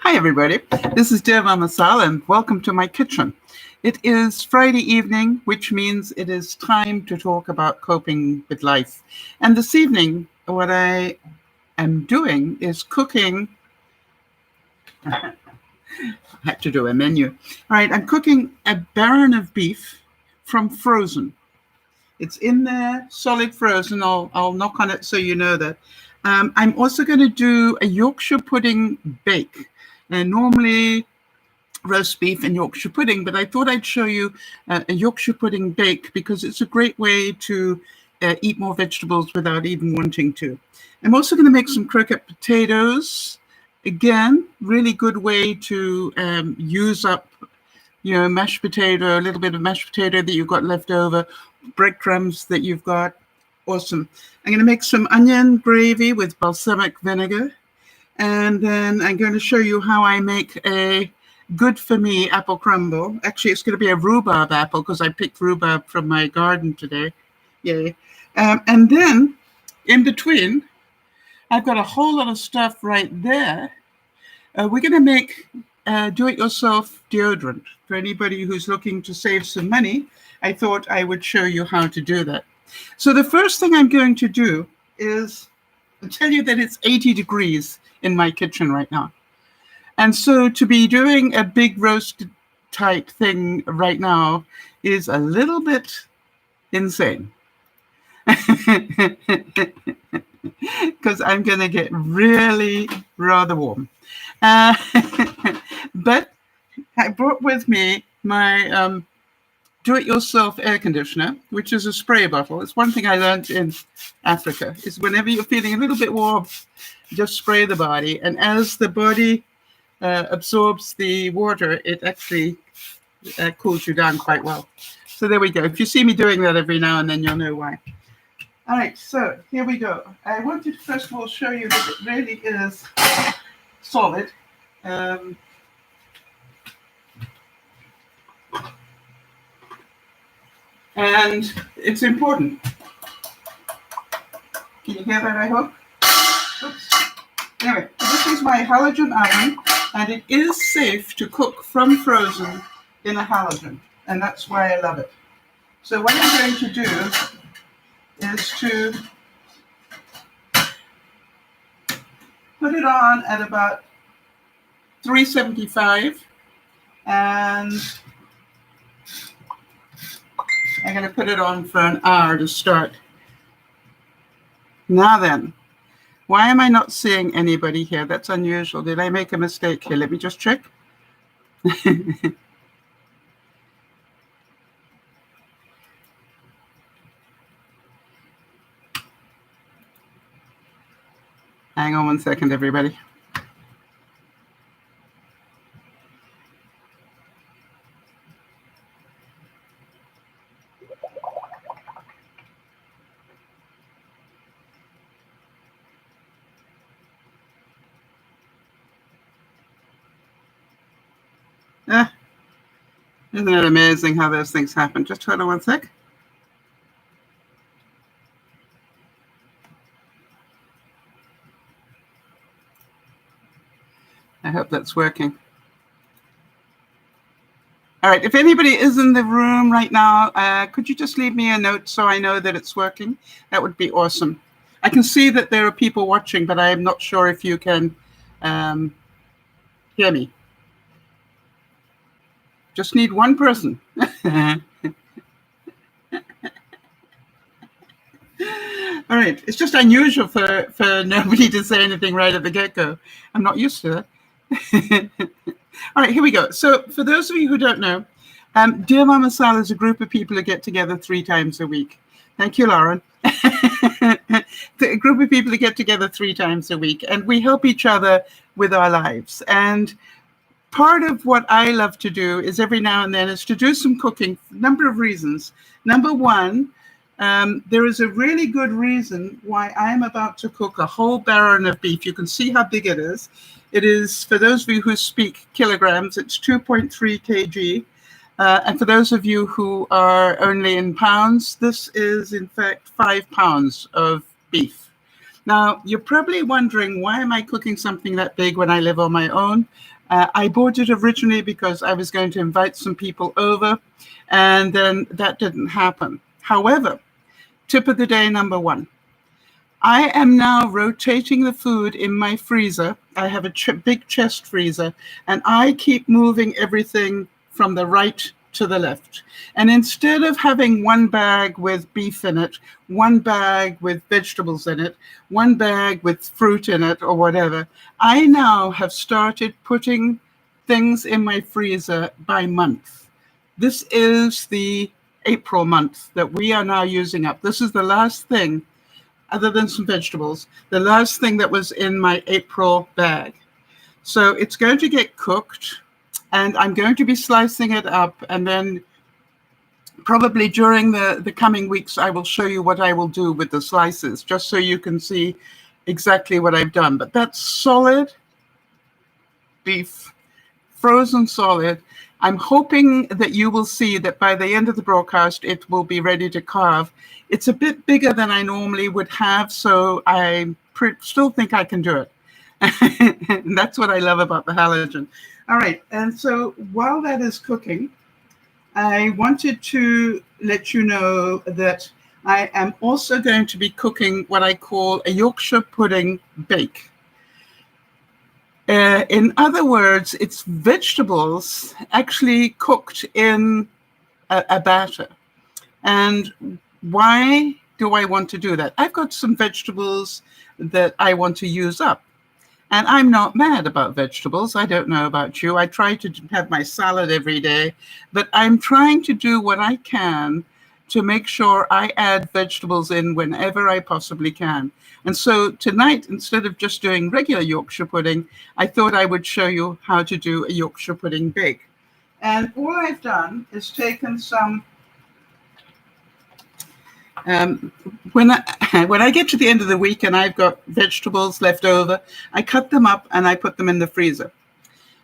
Hi, everybody. This is DearMamaSal, and welcome to my kitchen. It is Friday evening, which means it is time to talk about coping with life. And this evening, what I am doing is cooking. I had to do a menu. All right, I'm cooking a baron of beef from frozen. It's in there, solid frozen. I'll knock on it so you know that. I'm also going to do a Yorkshire pudding bake. And normally roast beef and Yorkshire pudding, but I thought I'd show you a Yorkshire pudding bake because it's a great way to eat more vegetables without even wanting to. I'm also going to make some croquette potatoes. Again, really good way to use up, mashed potato, a little bit of mashed potato that you've got left over, breadcrumbs that you've got. Awesome. I'm going to make some onion gravy with balsamic vinegar. And then I'm going to show you how I make a good for me apple crumble. Actually, it's going to be a rhubarb apple because I picked rhubarb from my garden today. Yay. And then in between, I've got a whole lot of stuff right there. We're going to make do-it-yourself deodorant. For anybody who's looking to save some money, I thought I would show you how to do that. So the first thing I'm going to do is tell you that it's 80 degrees in my kitchen right now. And so to be doing a big roast type thing right now is a little bit insane. Because I'm going to get really rather warm. But I brought with me my do-it-yourself air conditioner, which is a spray bottle. It's one thing I learned in Africa, is whenever you're feeling a little bit warm, just spray the body. And as the body absorbs the water, it actually cools you down quite well. So there we go. If you see me doing that every now and then, you'll know why. All right, so here we go. I wanted to first of all show you that it really is solid. And it's important. Can you hear that, I hope? Oops. Anyway, this is my halogen oven, and it is safe to cook from frozen in a halogen, and that's why I love it. So what I'm going to do is to put it on at about 375, and I'm going to put it on for an hour to start. Now then, why am I not seeing anybody here? That's unusual. Did I make a mistake here? Let me just check. Hang on one second, everybody. Isn't it amazing how those things happen? Just hold on one sec. I hope that's working. All right, if anybody is in the room right now, could you just leave me a note so I know that it's working? That would be awesome. I can see that there are people watching, but I'm not sure if you can hear me. Just need one person. All right. It's just unusual for nobody to say anything right at the get-go. I'm not used to that. All right, here we go. So for those of you who don't know, DearMamaSal is a group of people who get together 3 times a week. Thank you, Lauren. A group of people who get together 3 times a week, and we help each other with our lives. And part of what I love to do is every now and then is to do some cooking for a number of reasons. Number one, there is a really good reason why I'm about to cook a whole baron of beef. You can see how big it is. It is, for those of you who speak kilograms, it's 2.3 kg. And for those of you who are only in pounds, this is in fact 5 pounds of beef. Now, you're probably wondering, why am I cooking something that big when I live on my own? I bought it originally because I was going to invite some people over, and then that didn't happen. However, tip of the day number one. I am now rotating the food in my freezer. I have a big chest freezer, and I keep moving everything from the right to the left. And instead of having one bag with beef in it, one bag with vegetables in it, one bag with fruit in it, or whatever, I now have started putting things in my freezer by month. This is the April month that we are now using up. This is the last thing, other than some vegetables, the last thing that was in my April bag. So it's going to get cooked, and I'm going to be slicing it up, and then probably during the coming weeks, I will show you what I will do with the slices, just so you can see exactly what I've done. But that's solid beef, frozen solid. I'm hoping that you will see that by the end of the broadcast, it will be ready to carve. It's a bit bigger than I normally would have, so I still think I can do it. And that's what I love about the halogen. All right, and so while that is cooking, I wanted to let you know that I am also going to be cooking what I call a Yorkshire pudding bake. In other words, it's vegetables actually cooked in a batter. And why do I want to do that? I've got some vegetables that I want to use up. And I'm not mad about vegetables. I don't know about you. I try to have my salad every day, but I'm trying to do what I can to make sure I add vegetables in whenever I possibly can. And so tonight, instead of just doing regular Yorkshire pudding, I thought I would show you how to do a Yorkshire pudding bake. And all I've done is taken some when I get to the end of the week and I've got vegetables left over, I cut them up and I put them in the freezer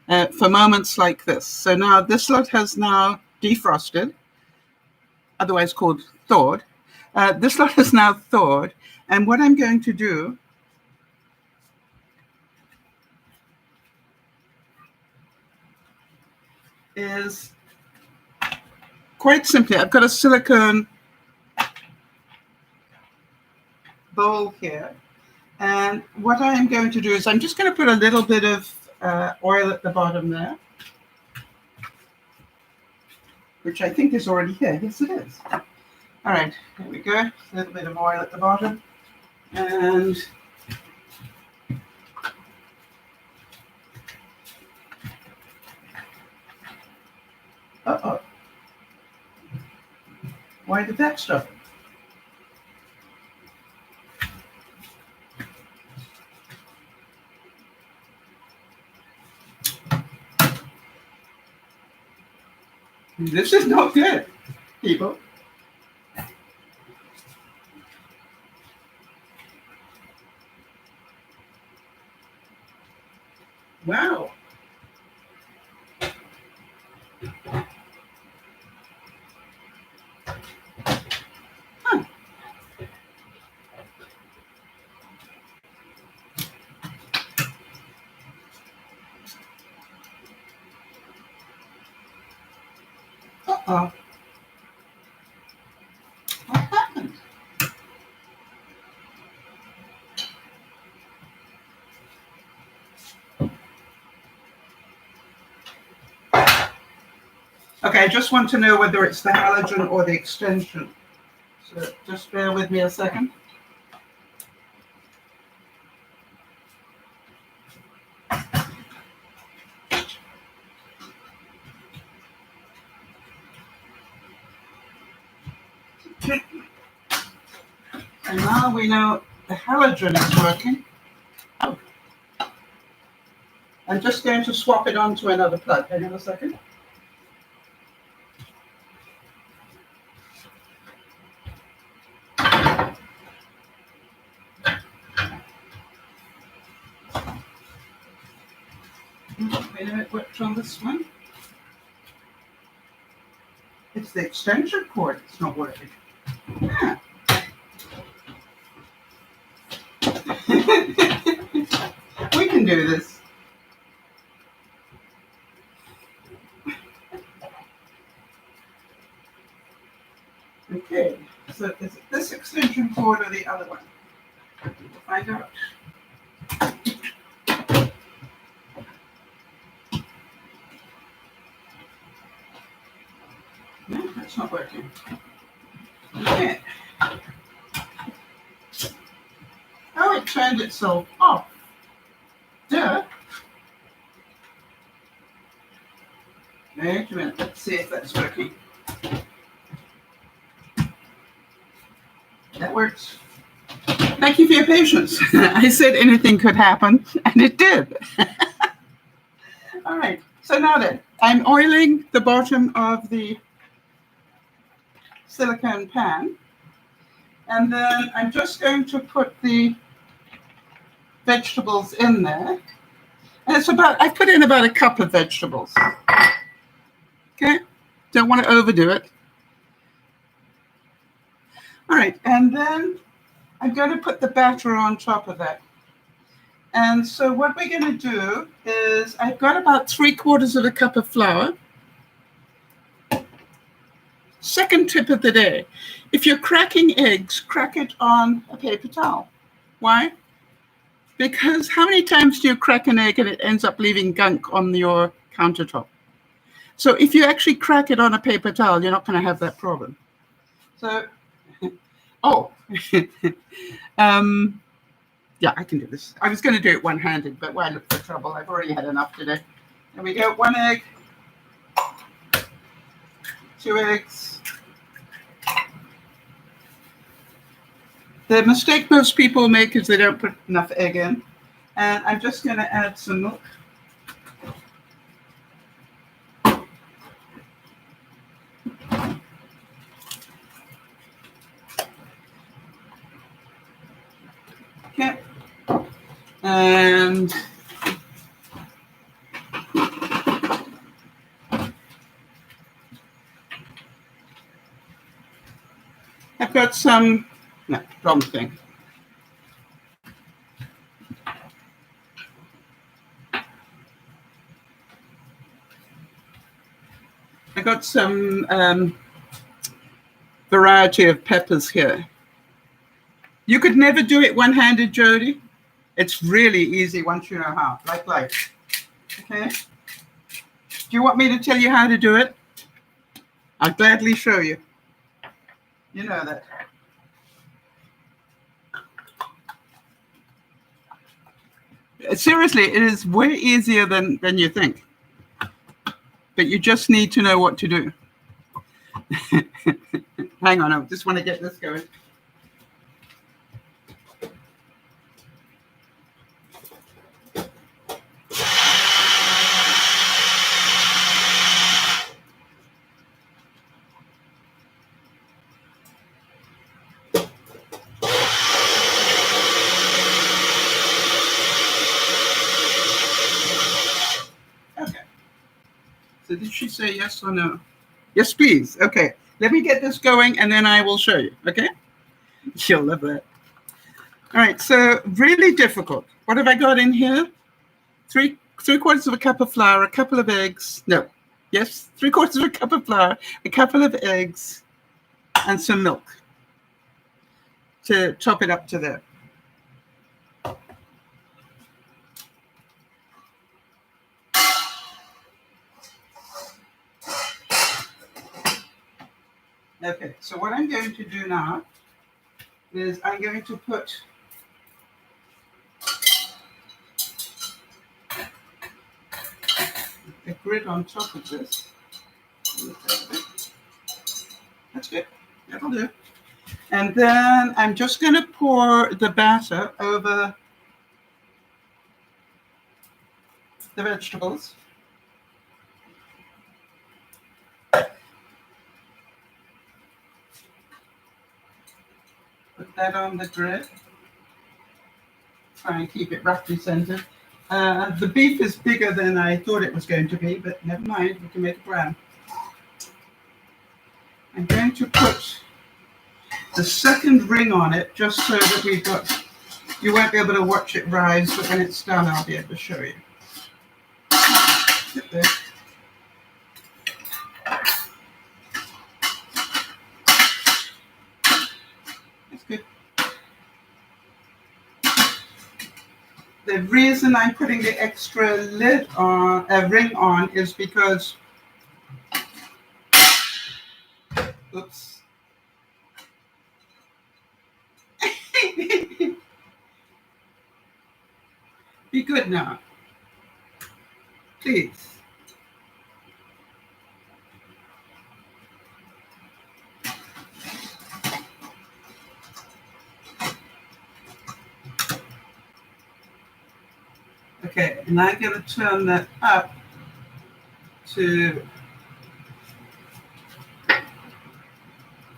for moments like this. So now this lot has now defrosted, otherwise called thawed. This lot is now thawed. And what I'm going to do is quite simply, I've got a silicone bowl here, and what I am going to do is I'm just going to put a little bit of oil at the bottom there, which I think is already here. Yes, it is. All right, here we go. A little bit of oil at the bottom, and why did that stop? This is not good, people. Wow. Huh. Uh-oh. What happened? Okay, I just want to know whether it's the halogen or the extension. So just bear with me a second. And now we know the halogen is working. Oh. I'm just going to swap it onto another plug. Hang on a second. Wait a minute, what's on this one? It's the extension cord. It's not working. Yeah. We can do this. cord or the other one? We'll find out. No, that's not working. Okay. Oh, it turned itself off. Duh. Wait a minute, let's see if that's working. That works. Thank you for your patience. I said anything could happen, and it did. All right, so now then, I'm oiling the bottom of the silicone pan, and then I'm just going to put the vegetables in there. And it's I put in about a cup of vegetables. Okay, don't want to overdo it. All right, and then I'm going to put the batter on top of that. And so what we're going to do is I've got about 3/4 of a cup of flour. Second tip of the day, if you're cracking eggs, crack it on a paper towel. Why? Because how many times do you crack an egg and it ends up leaving gunk on your countertop? So if you actually crack it on a paper towel, you're not going to have that problem. So, yeah, I can do this. I was going to do it one-handed, but why look for trouble? I've already had enough today. There we go. 1 egg. 2 eggs. The mistake most people make is they don't put enough egg in. And I'm just going to add some milk. Okay. And I've got some, no, wrong thing. I got some variety of peppers here. You could never do it one-handed, Jody. It's really easy once you know how, like life. Okay? Do you want me to tell you how to do it? I'll gladly show you. You know that. Seriously, it is way easier than you think. But you just need to know what to do. Hang on, I just want to get this going. So did she say yes or no? Yes, please. Okay. Let me get this going and then I will show you. Okay? You'll love that. All right. So really difficult. What have I got in here? 3/4 of a cup of flour, a couple of eggs. No. Yes. 3/4 of a cup of flour, a couple of eggs, and some milk to top it up to there. Okay, so what I'm going to do now is I'm going to put a grid on top of this. That's good. That'll do. And then I'm just going to pour the batter over the vegetables. Put that on the grid. Try and keep it roughly centered. The beef is bigger than I thought it was going to be, but never mind, we can make it brown. I'm going to put the second ring on it just so that we've got, you won't be able to watch it rise, but when it's done, I'll be able to show you. Get there. That's good. The reason I'm putting the extra lid on, a ring on, is because, oops. Be good now, please. Okay, and I'm going to turn that up to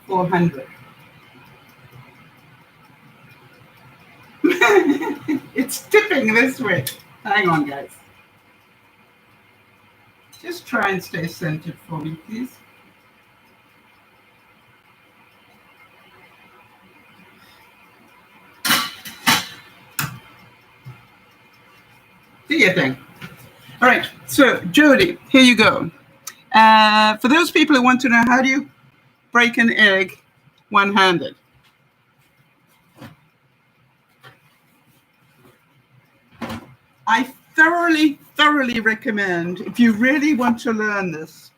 400. It's tipping this way. Hang on, guys. Just try and stay centered for me, please. Do your thing. All right, so Jody, here you go. For those people who want to know, how do you break an egg one-handed? I thoroughly recommend, if you really want to learn this,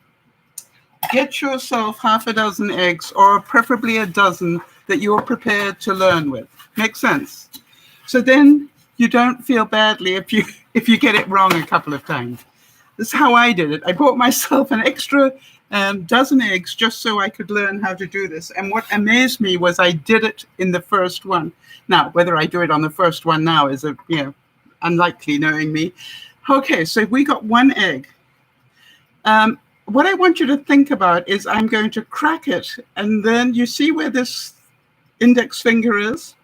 get yourself half a dozen eggs, or preferably a dozen, that you're prepared to learn with. Makes sense? So then you don't feel badly if you get it wrong a couple of times. This is how I did it. I bought myself an extra dozen eggs just so I could learn how to do this. And what amazed me was I did it in the first one. Now, whether I do it on the first one now is unlikely, knowing me. Okay, so we got one egg. What I want you to think about is I'm going to crack it, and then you see where this index finger is?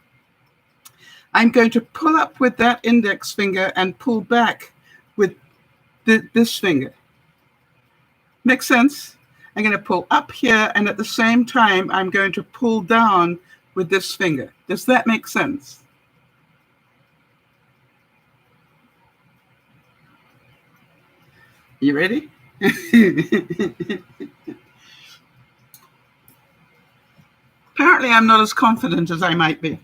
I'm going to pull up with that index finger and pull back with this finger. Make sense? I'm going to pull up here, and at the same time, I'm going to pull down with this finger. Does that make sense? You ready? Apparently, I'm not as confident as I might be.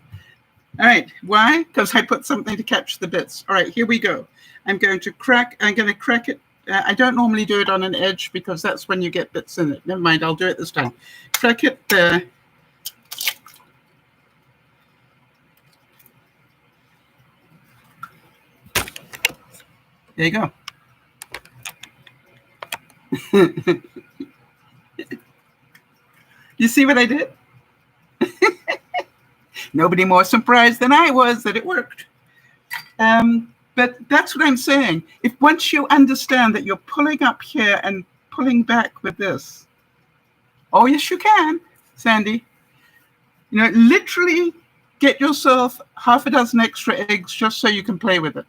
All right, why? Because I put something to catch the bits. All right, here we go. I'm going to crack it. I don't normally do it on an edge because that's when you get bits in it. Never mind, I'll do it this time. Crack it there. There you go. You see what I did? Nobody more surprised than I was that it worked. But that's what I'm saying. If once you understand that you're pulling up here and pulling back with this, oh yes you can, Sandy. Literally get yourself half a dozen extra eggs just so you can play with it.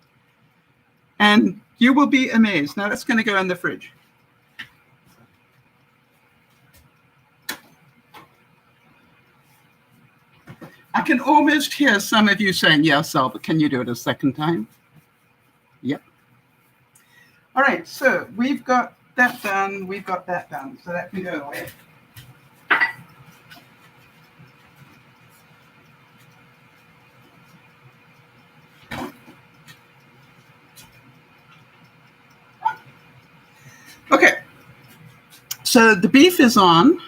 And you will be amazed. Now that's going to go in the fridge. I can almost hear some of you saying, yeah, Sal, but can you do it a second time? Yep. All right, so we've got that done. We've got that done. So that can go away. Okay, so the beef is on.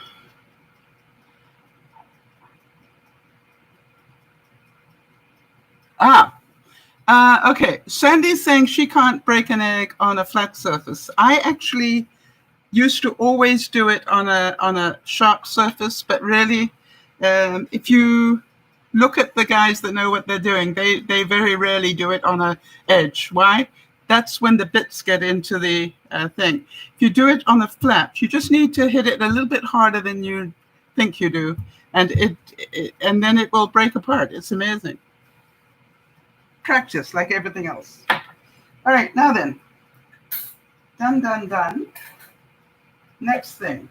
Okay. Sandy's saying she can't break an egg on a flat surface. I actually used to always do it on a sharp surface, but really, if you look at the guys that know what they're doing, they very rarely do it on a edge. Why? That's when the bits get into the thing. If you do it on a flat, you just need to hit it a little bit harder than you think you do, and and then it will break apart. It's amazing. Practice like everything else. All right, now then. Done. Next thing.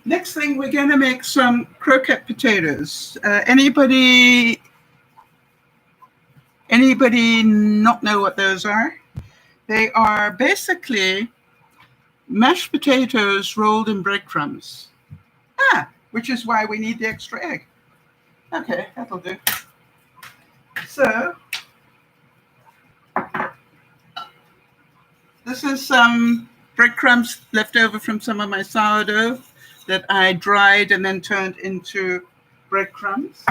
Next thing, we're going to make some croquette potatoes. Anybody not know what those are? They are basically mashed potatoes rolled in breadcrumbs. which is why we need the extra egg. Okay, that'll do. So this is some breadcrumbs left over from some of my sourdough that I dried and then turned into breadcrumbs.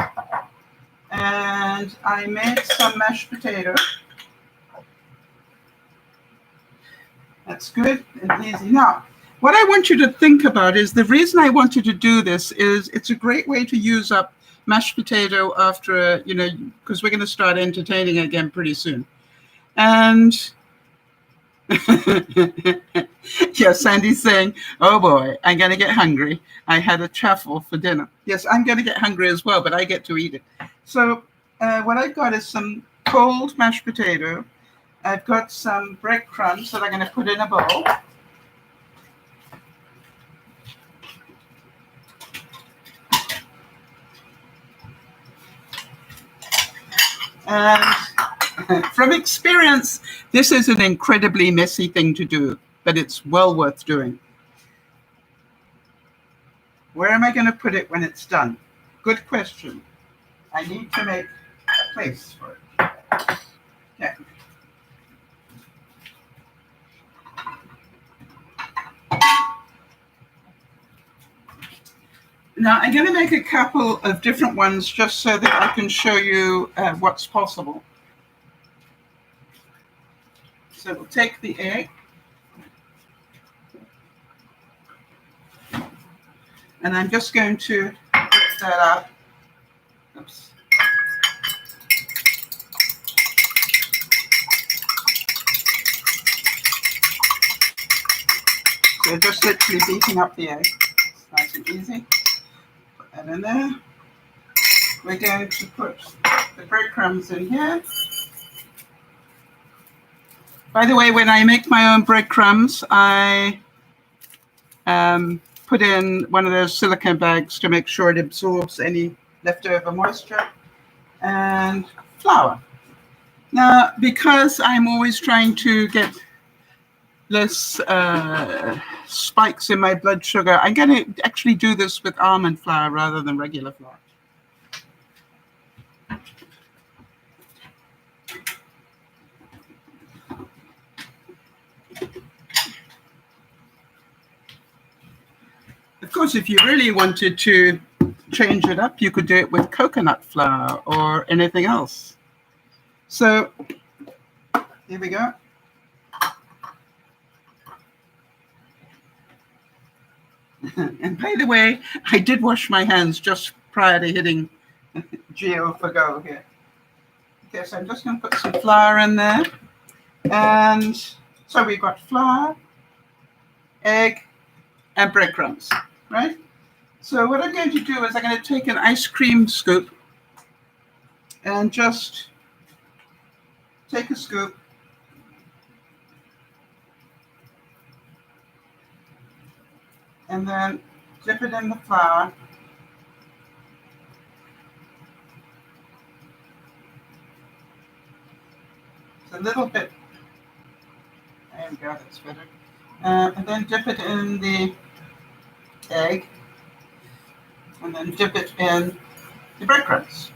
And I made some mashed potato. That's good and easy. Now, what I want you to think about is the reason I want you to do this is it's a great way to use up mashed potato after, because we're going to start entertaining again pretty soon. And yes, Sandy's saying, oh boy, I'm going to get hungry. I had a truffle for dinner. Yes, I'm going to get hungry as well, but I get to eat it. So what I've got is some cold mashed potato. I've got some breadcrumbs that I'm going to put in a bowl. And from experience, this is an incredibly messy thing to do, but it's well worth doing. Where am I going to put it when it's done? Good question. I need to make a place for it. Okay. Now, I'm going to make a couple of different ones just so that I can show you what's possible. So we'll take the egg. And I'm just going to whip that out. Oops. So just literally beating up the egg. It's nice and easy. Put that in there. We're going to put the breadcrumbs in here. By the way, when I make my own breadcrumbs, I put in one of those silicone bags to make sure it absorbs any leftover moisture, and flour. Now, because I'm always trying to get less spikes in my blood sugar, I'm going to actually do this with almond flour rather than regular flour. Of course, if you really wanted to change it up, you could do it with coconut flour or anything else. So here we go. And by the way, I did wash my hands just prior to hitting Geo for go here. Okay, so I'm just going to put some flour in there. And so we've got flour, egg, and breadcrumbs, right? So what I'm going to do is I'm going to take an ice cream scoop and just take a scoop and then dip it in the flour. It's a little bit, there we go, that's better. And then dip it in the egg, and then dip it in the breadcrumbs.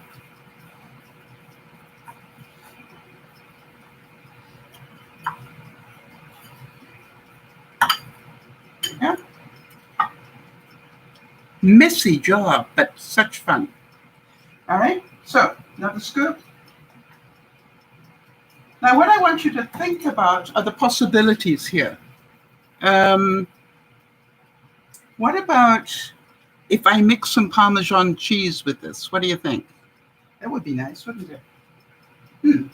Yeah. Messy job, but such fun. All right, so another scoop. Now, what I want you to think about are the possibilities here. What about if I mix some Parmesan cheese with this? What do you think? That would be nice, wouldn't it? Let me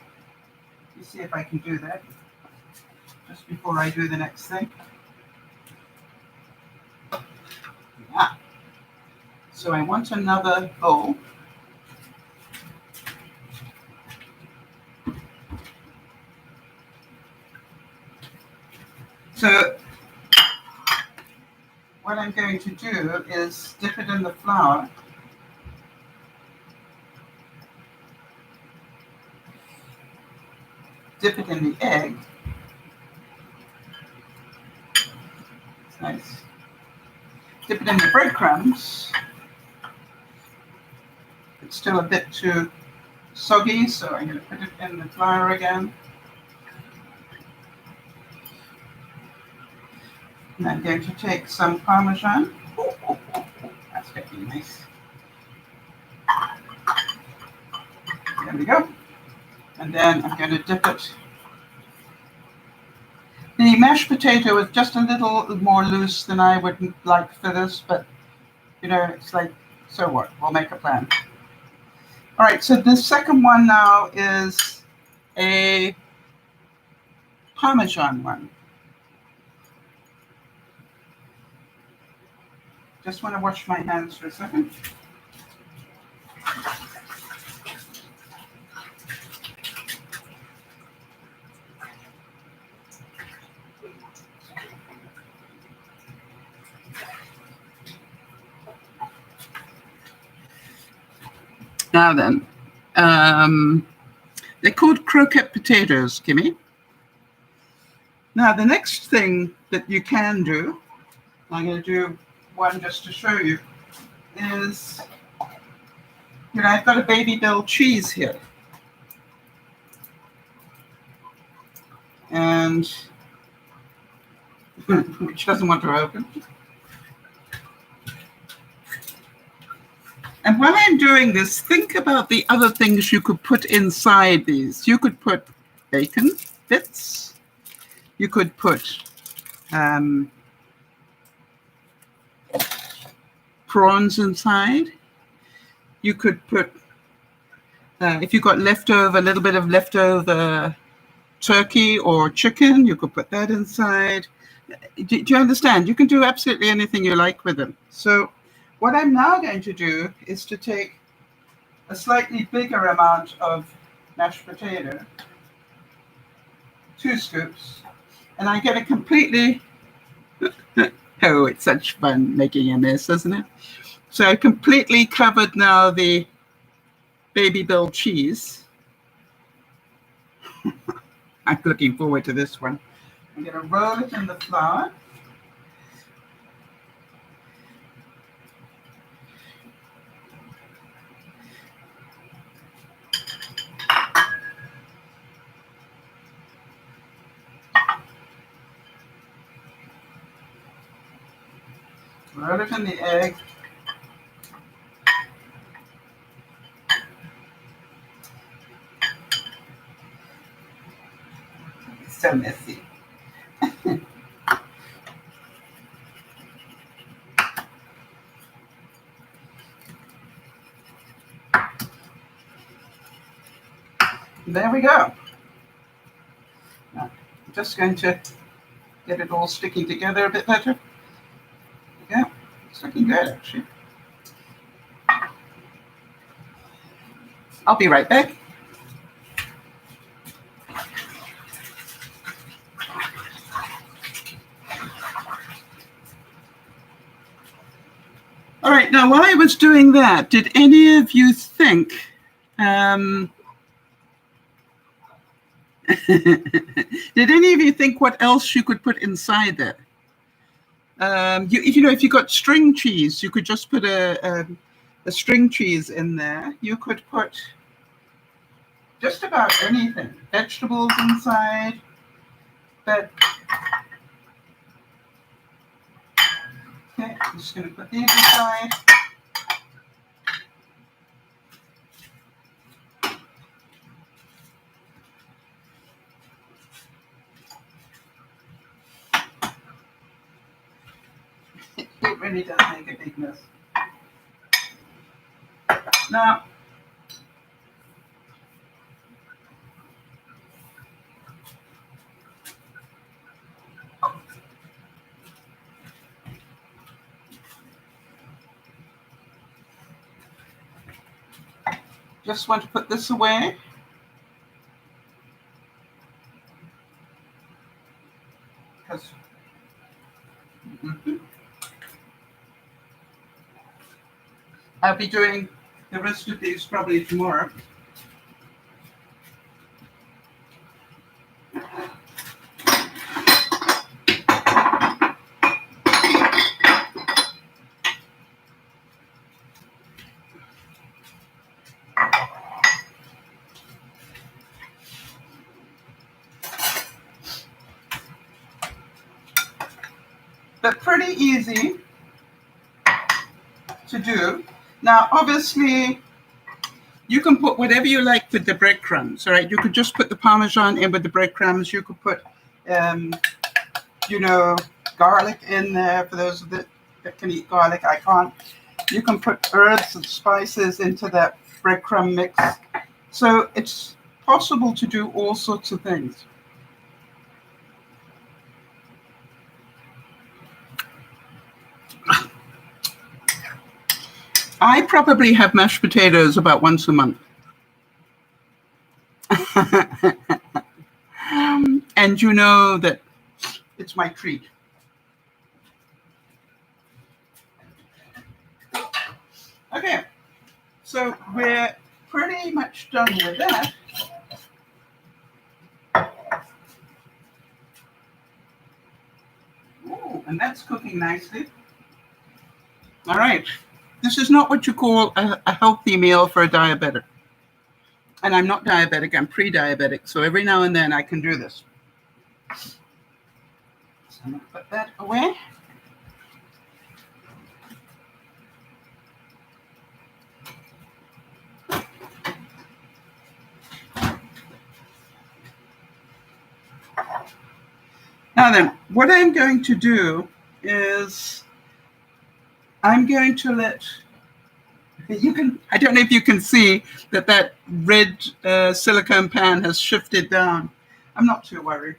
see if I can do that just before I do the next thing. Yeah. So I want another bowl. So what I'm going to do is dip it in the flour. Dip it in the egg. It's nice. Dip it in the breadcrumbs. It's still a bit too soggy, so I'm going to put it in the flour again. And I'm going to take some Parmesan. That's going to be nice. There we go. And then I'm going to dip it. The mashed potato is just a little more loose than I would like for this, but you know, it's like, so what? We'll make a plan. All right, so the second one now is a Parmesan one. Just want to wash my hands for a second. Now then, they're called croquette potatoes, Kimmy. Now the next thing that you can do, I'm going to do one just to show you, is, you know, I've got a baby Bill cheese here. And which doesn't want to open. And while I'm doing this, think about the other things you could put inside these. You could put bacon bits. You could put prawns inside. You could put, if you got a little bit of leftover turkey or chicken, you could put that inside. Do you understand? You can do absolutely anything you like with them. So what I'm now going to do is to take a slightly bigger amount of mashed potato, 2 scoops, and I get a completely, oh, it's such fun making a mess, isn't it? So I completely covered now the baby Bill cheese. I'm looking forward to this one. I'm going to roll it in the flour. Roll it in the egg. It's so messy. There we go. Now, I'm just going to get it all sticking together a bit better. Yeah, it's looking good, actually. I'll be right back. All right, now while I was doing that, did any of you think, did any of you think what else you could put inside there? If you got string cheese, you could just put a string cheese in there. You could put just about anything, vegetables inside, but okay, I'm just going to put these aside. It really does make a big mess. Now, just want to put this away. Because I'll be doing the rest of these probably tomorrow. pretty easy to do. Now, obviously, you can put whatever you like with the breadcrumbs, all right? You could just put the Parmesan in with the breadcrumbs. You could put, garlic in there for those that can eat garlic. I can't. You can put herbs and spices into that breadcrumb mix. So it's possible to do all sorts of things. I probably have mashed potatoes about once a month. And you know that it's my treat. Okay, so we're pretty much done with that. Ooh, and that's cooking nicely. All right. This is not what you call a healthy meal for a diabetic. And I'm not diabetic, I'm pre-diabetic. So every now and then I can do this. So I'm going to put that away. Now then, what I'm going to do is I'm going to let, I don't know if you can see that red silicone pan has shifted down. I'm not too worried.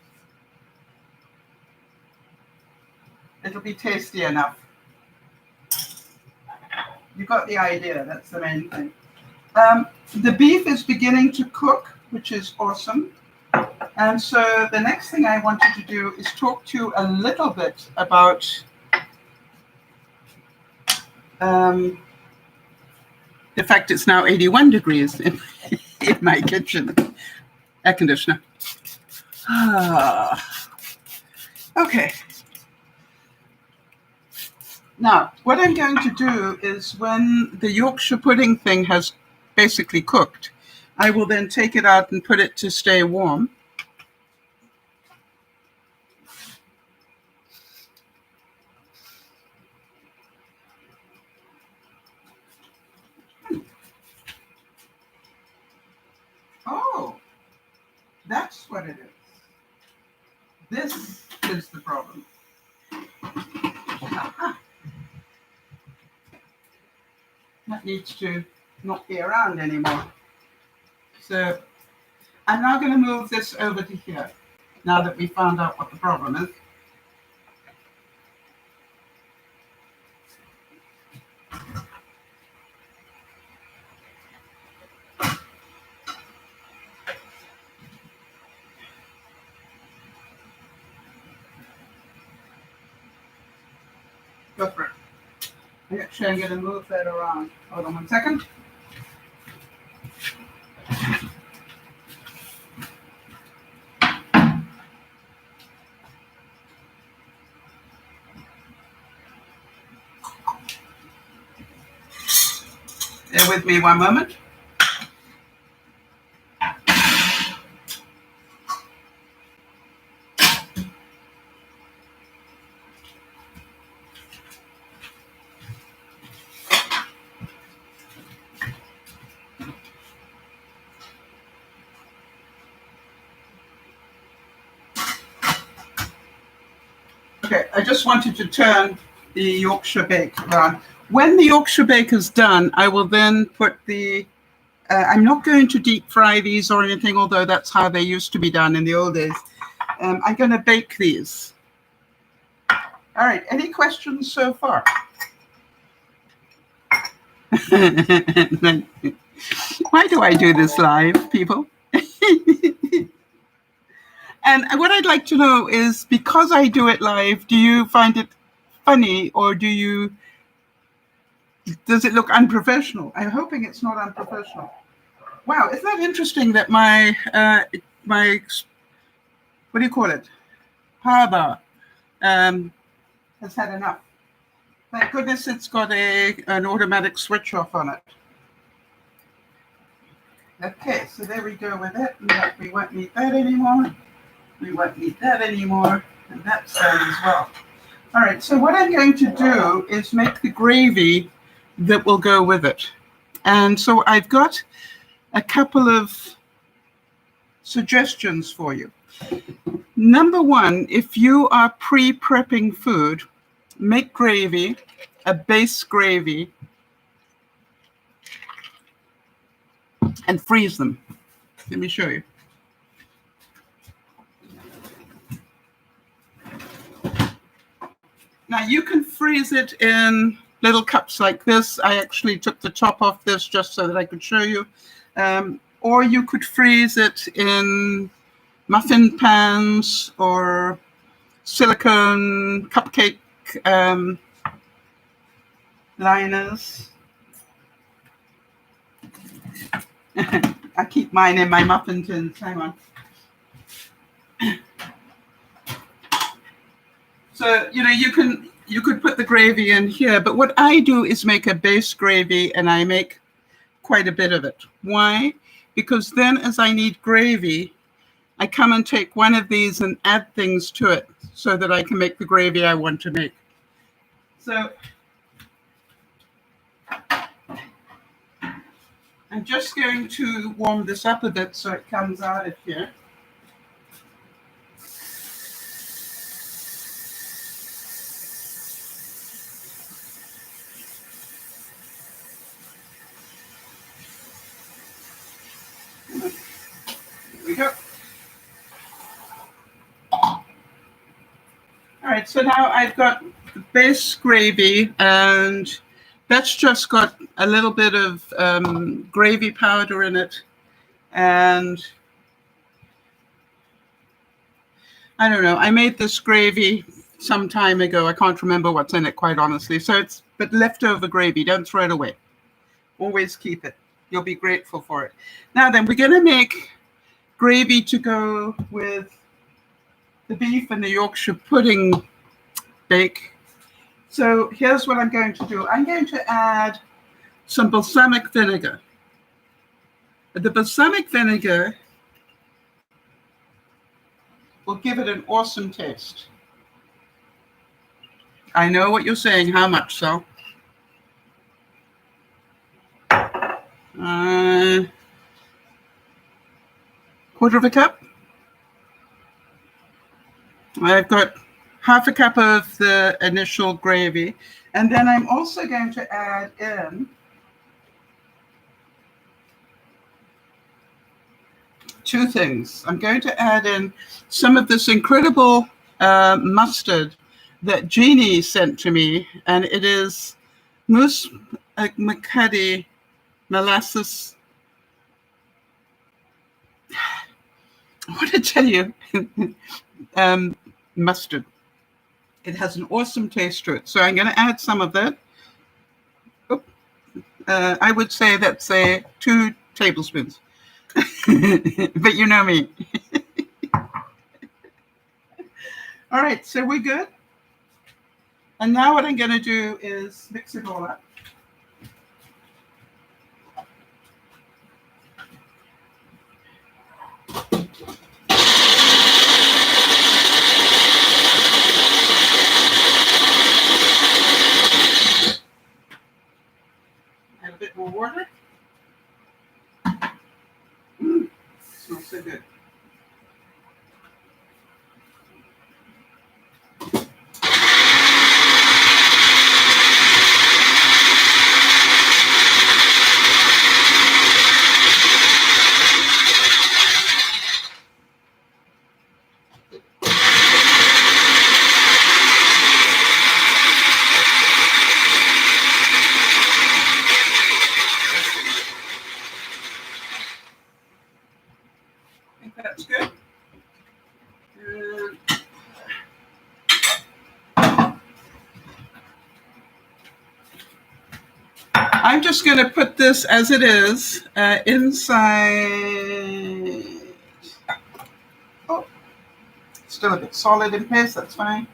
It'll be tasty enough. You got the idea, that's the main thing. The beef is beginning to cook, which is awesome. And so the next thing I wanted to do is talk to you a little bit about the fact it's now 81 degrees in my kitchen. Air conditioner. Okay. Now, what I'm going to do is when the Yorkshire pudding thing has basically cooked, I will then take it out and put it to stay warm. Oh, that's what it is. This is the problem. That needs to not be around anymore. So I'm now going to move this over to here, now that we found out what the problem is. Go for it. Actually, I'm going to move that around. Hold on 1 second. Bear with me 1 moment. Okay, I just wanted to turn the Yorkshire bake around. When the Yorkshire bake is done, I will then put the, I'm not going to deep fry these or anything, although that's how they used to be done in the old days. I'm going to bake these. All right, any questions so far? Why do I do this live, people? And what I'd like to know is, because I do it live, do you find it funny, or does it look unprofessional? I'm hoping it's not unprofessional. Wow, isn't that interesting that my what do you call it? Power bar has had enough. Thank goodness it's got an automatic switch off on it. Okay, so there we go with it. We won't need that anymore. We won't need that anymore. And that's done as well. All right, so what I'm going to do is make the gravy that will go with it. And so I've got a couple of suggestions for you. Number one, if you are pre-prepping food, make gravy, a base gravy, and freeze them. Let me show you. Now you can freeze it in little cups like this. I actually took the top off this just so that I could show you. Or you could freeze it in muffin pans or silicone cupcake liners. I keep mine in my muffin tins. Hang on. So, you could put the gravy in here, but what I do is make a base gravy, and I make quite a bit of it. Why? Because then as I need gravy, I come and take one of these and add things to it so that I can make the gravy I want to make. So I'm just going to warm this up a bit so it comes out of here. Here we go. All right, so now I've got the base gravy, and that's just got a little bit of gravy powder in it. And I don't know, I made this gravy some time ago. I can't remember what's in it, quite honestly. So but leftover gravy, don't throw it away. Always keep it. You'll be grateful for it. Now then, we're going to make gravy to go with the beef and the Yorkshire pudding bake. So here's what I'm going to do. I'm going to add some balsamic vinegar. The balsamic vinegar will give it an awesome taste. I know what you're saying. How much, Sal? Quarter of a cup. I've got half a cup of the initial gravy, and then I'm also going to add in two things. I'm going to add in some of this incredible mustard that Jeannie sent to me, and it is Moose McCuddy molasses. I want to tell you, mustard. It has an awesome taste to it. So I'm going to add some of that. I would say that's 2 tablespoons. But you know me. All right, so we're good. And now what I'm going to do is mix it all up. Add a bit more water. Smells so good. That's good. I'm just going to put this as it is inside. Oh, still a bit solid in place. That's fine.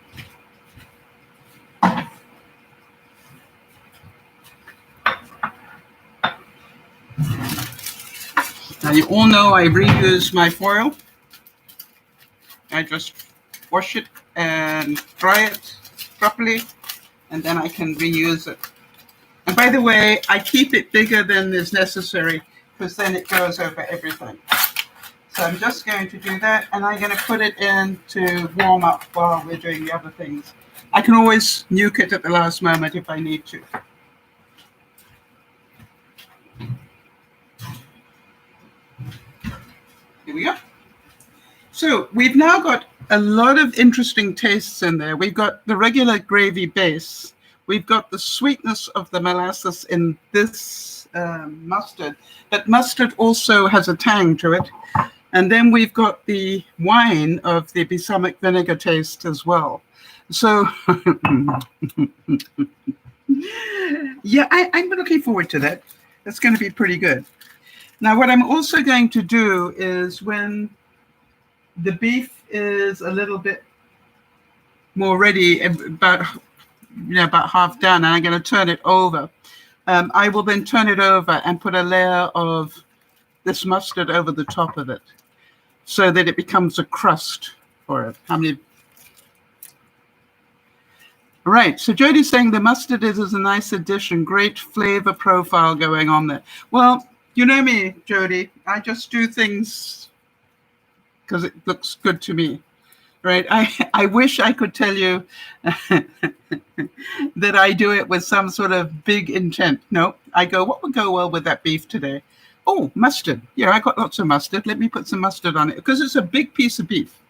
Now you all know I reuse my foil. I just wash it and dry it properly, and then I can reuse it. And by the way, I keep it bigger than is necessary because then it goes over everything. So I'm just going to do that, and I'm going to put it in to warm up while we're doing the other things. I can always nuke it at the last moment if I need to. Here we go. So we've now got a lot of interesting tastes in there. We've got the regular gravy base. We've got the sweetness of the molasses in this mustard, but mustard also has a tang to it. And then we've got the wine of the balsamic vinegar taste as well. So, yeah, I'm looking forward to that. That's going to be pretty good. Now, what I'm also going to do is when the beef is a little bit more ready, about half done, and I'm going to turn it over. I will then turn it over and put a layer of this mustard over the top of it so that it becomes a crust for it. Right, so Jody's saying the mustard is a nice addition, great flavor profile going on there. Well, you know me, Jody, I just do things because it looks good to me, right? I wish I could tell you that I do it with some sort of big intent. No, I go, what would go well with that beef today? Oh, mustard. Yeah, I got lots of mustard. Let me put some mustard on it because it's a big piece of beef.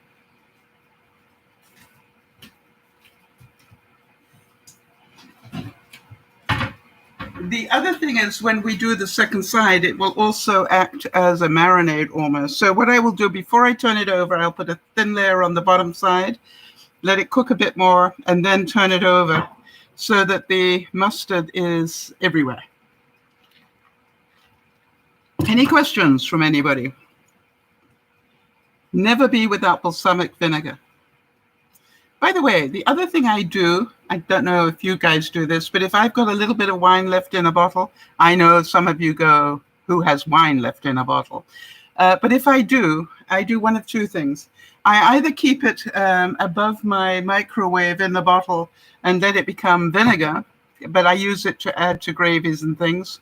The other thing is when we do the second side, it will also act as a marinade almost. So what I will do before I turn it over, I'll put a thin layer on the bottom side, let it cook a bit more, and then turn it over so that the mustard is everywhere. Any questions from anybody? Never be without balsamic vinegar. By the way, the other thing I do, I don't know if you guys do this, but if I've got a little bit of wine left in a bottle, I know some of you go, who has wine left in a bottle? But if I do one of two things. I either keep it above my microwave in the bottle and let it become vinegar, but I use it to add to gravies and things.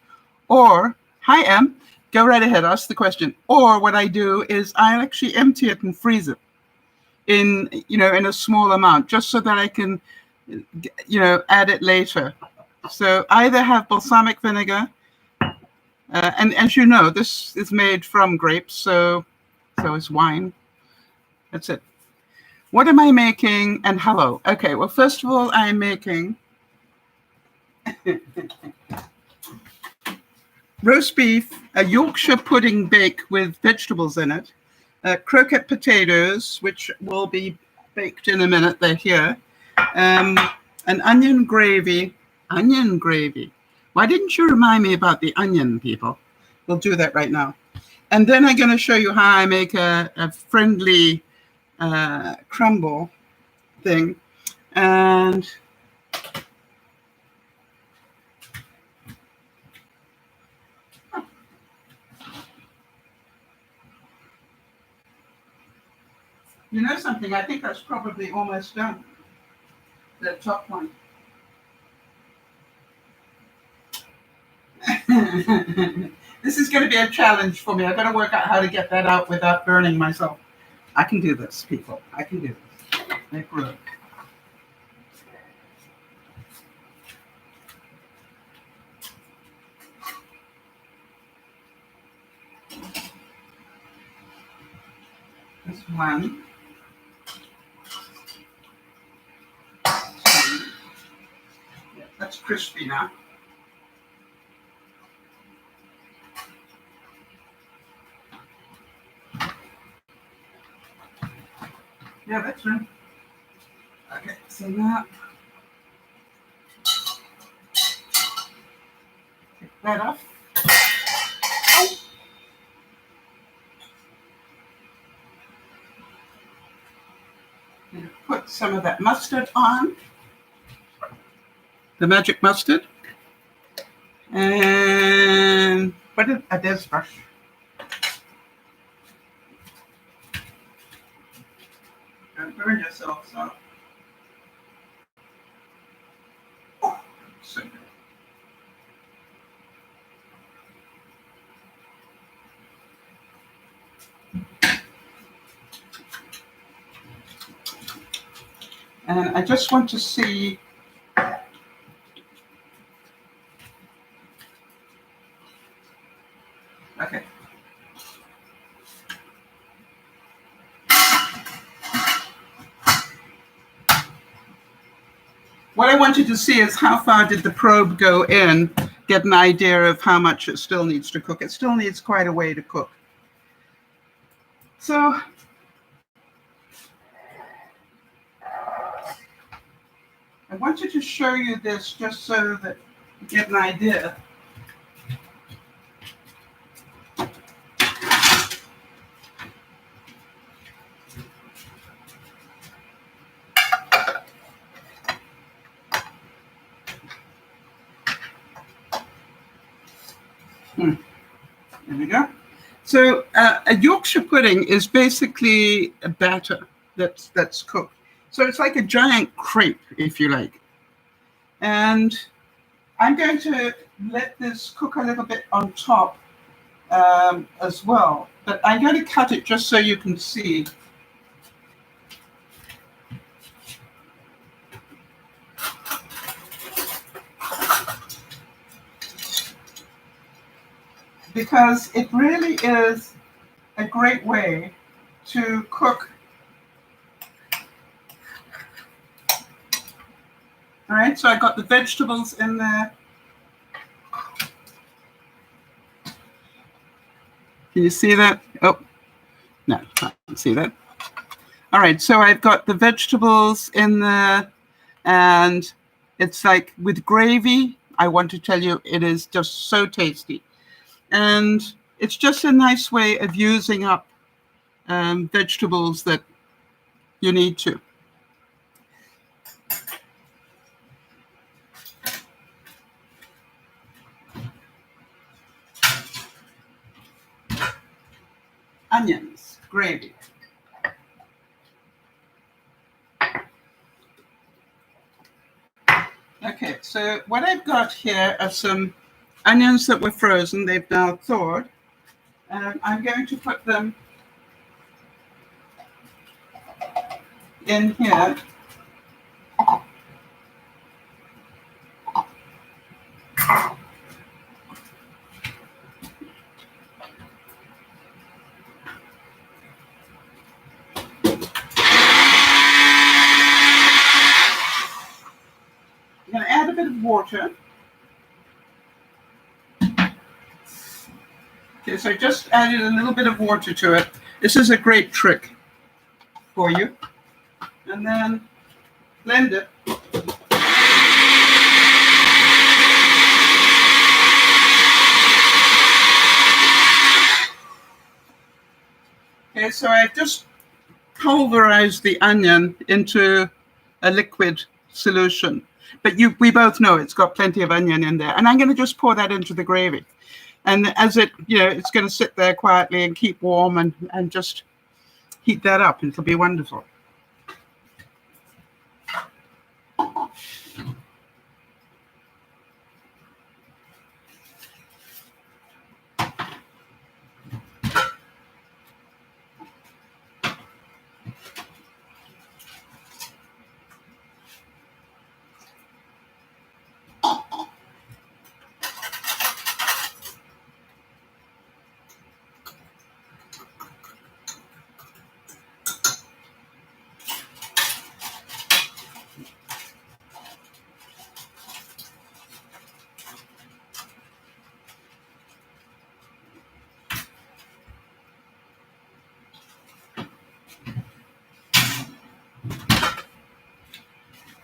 Or, hi, Em, go right ahead, ask the question. Or what I do is I actually empty it and freeze it in a small amount, just so that I can, add it later. So either have balsamic vinegar, and as you know, this is made from grapes, so is wine. That's it. What am I making? And hello. Okay, well, first of all, I'm making roast beef, a Yorkshire pudding bake with vegetables in it, croquette potatoes, which will be baked in a minute. They're here. An onion gravy. Onion gravy. Why didn't you remind me about the onion, people? We'll do that right now. And then I'm going to show you how I make a friendly crumble thing. And you know something? I think that's probably almost done. The top one. This is going to be a challenge for me. I've got to work out how to get that out without burning myself. I can do this, people. I can do this. Make room. This one. Yeah, that's crispy now. Yeah, that's right. Okay, so now take that off. And put some of that mustard on, the magic mustard, and put it at this brush. Don't burn yourself, so. And I just want to see. Okay. What I wanted to see is how far did the probe go in, get an idea of how much it still needs to cook. It still needs quite a way to cook. So I wanted to show you this just so that you get an idea. There we go. So a Yorkshire pudding is basically a batter that's cooked. So it's like a giant crepe, if you like. And I'm going to let this cook a little bit on top as well. But I'm going to cut it just so you can see. Because it really is a great way to cook. All right, so I got the vegetables in there. Can you see that? Oh, no, I can't see that. All right, so I've got the vegetables in there, and it's like with gravy. I want to tell you, it is just so tasty. And it's just a nice way of using up vegetables that you need to. Onions, gravy. Okay, so what I've got here are some onions that were frozen. They've now thawed. I'm going to put them in here. I'm going to add a bit of water. Okay, so I just added a little bit of water to it. This is a great trick for you. And then blend it. Okay, so I've just pulverized the onion into a liquid solution. But we both know it's got plenty of onion in there. And I'm going to just pour that into the gravy. And as it, it's going to sit there quietly and keep warm and just heat that up. And it'll be wonderful.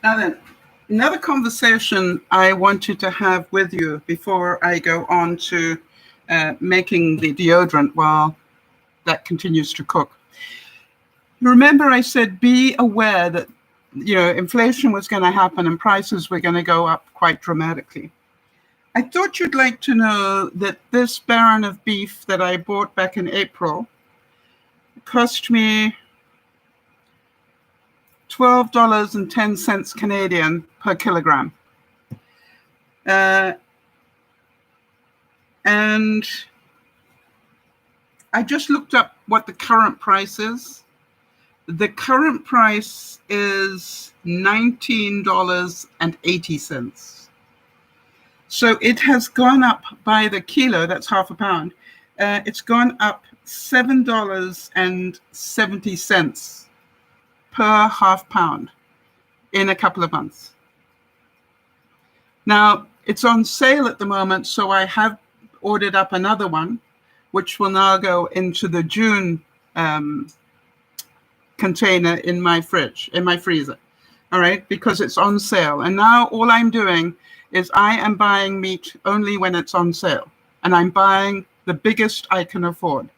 Now then, another conversation I wanted to have with you before I go on to making the deodorant while that continues to cook. Remember I said be aware that inflation was going to happen and prices were going to go up quite dramatically. I thought you'd like to know that this baron of beef that I bought back in April cost me $12.10 Canadian per kilogram. And I just looked up what the current price is. The current price is $19.80. So it has gone up by the kilo, that's half a pound. It's gone up $7.70 per half pound in a couple of months. Now, it's on sale at the moment, so I have ordered up another one, which will now go into the June container in my fridge, in my freezer. All right, because it's on sale. And now all I'm doing is I am buying meat only when it's on sale. And I'm buying the biggest I can afford.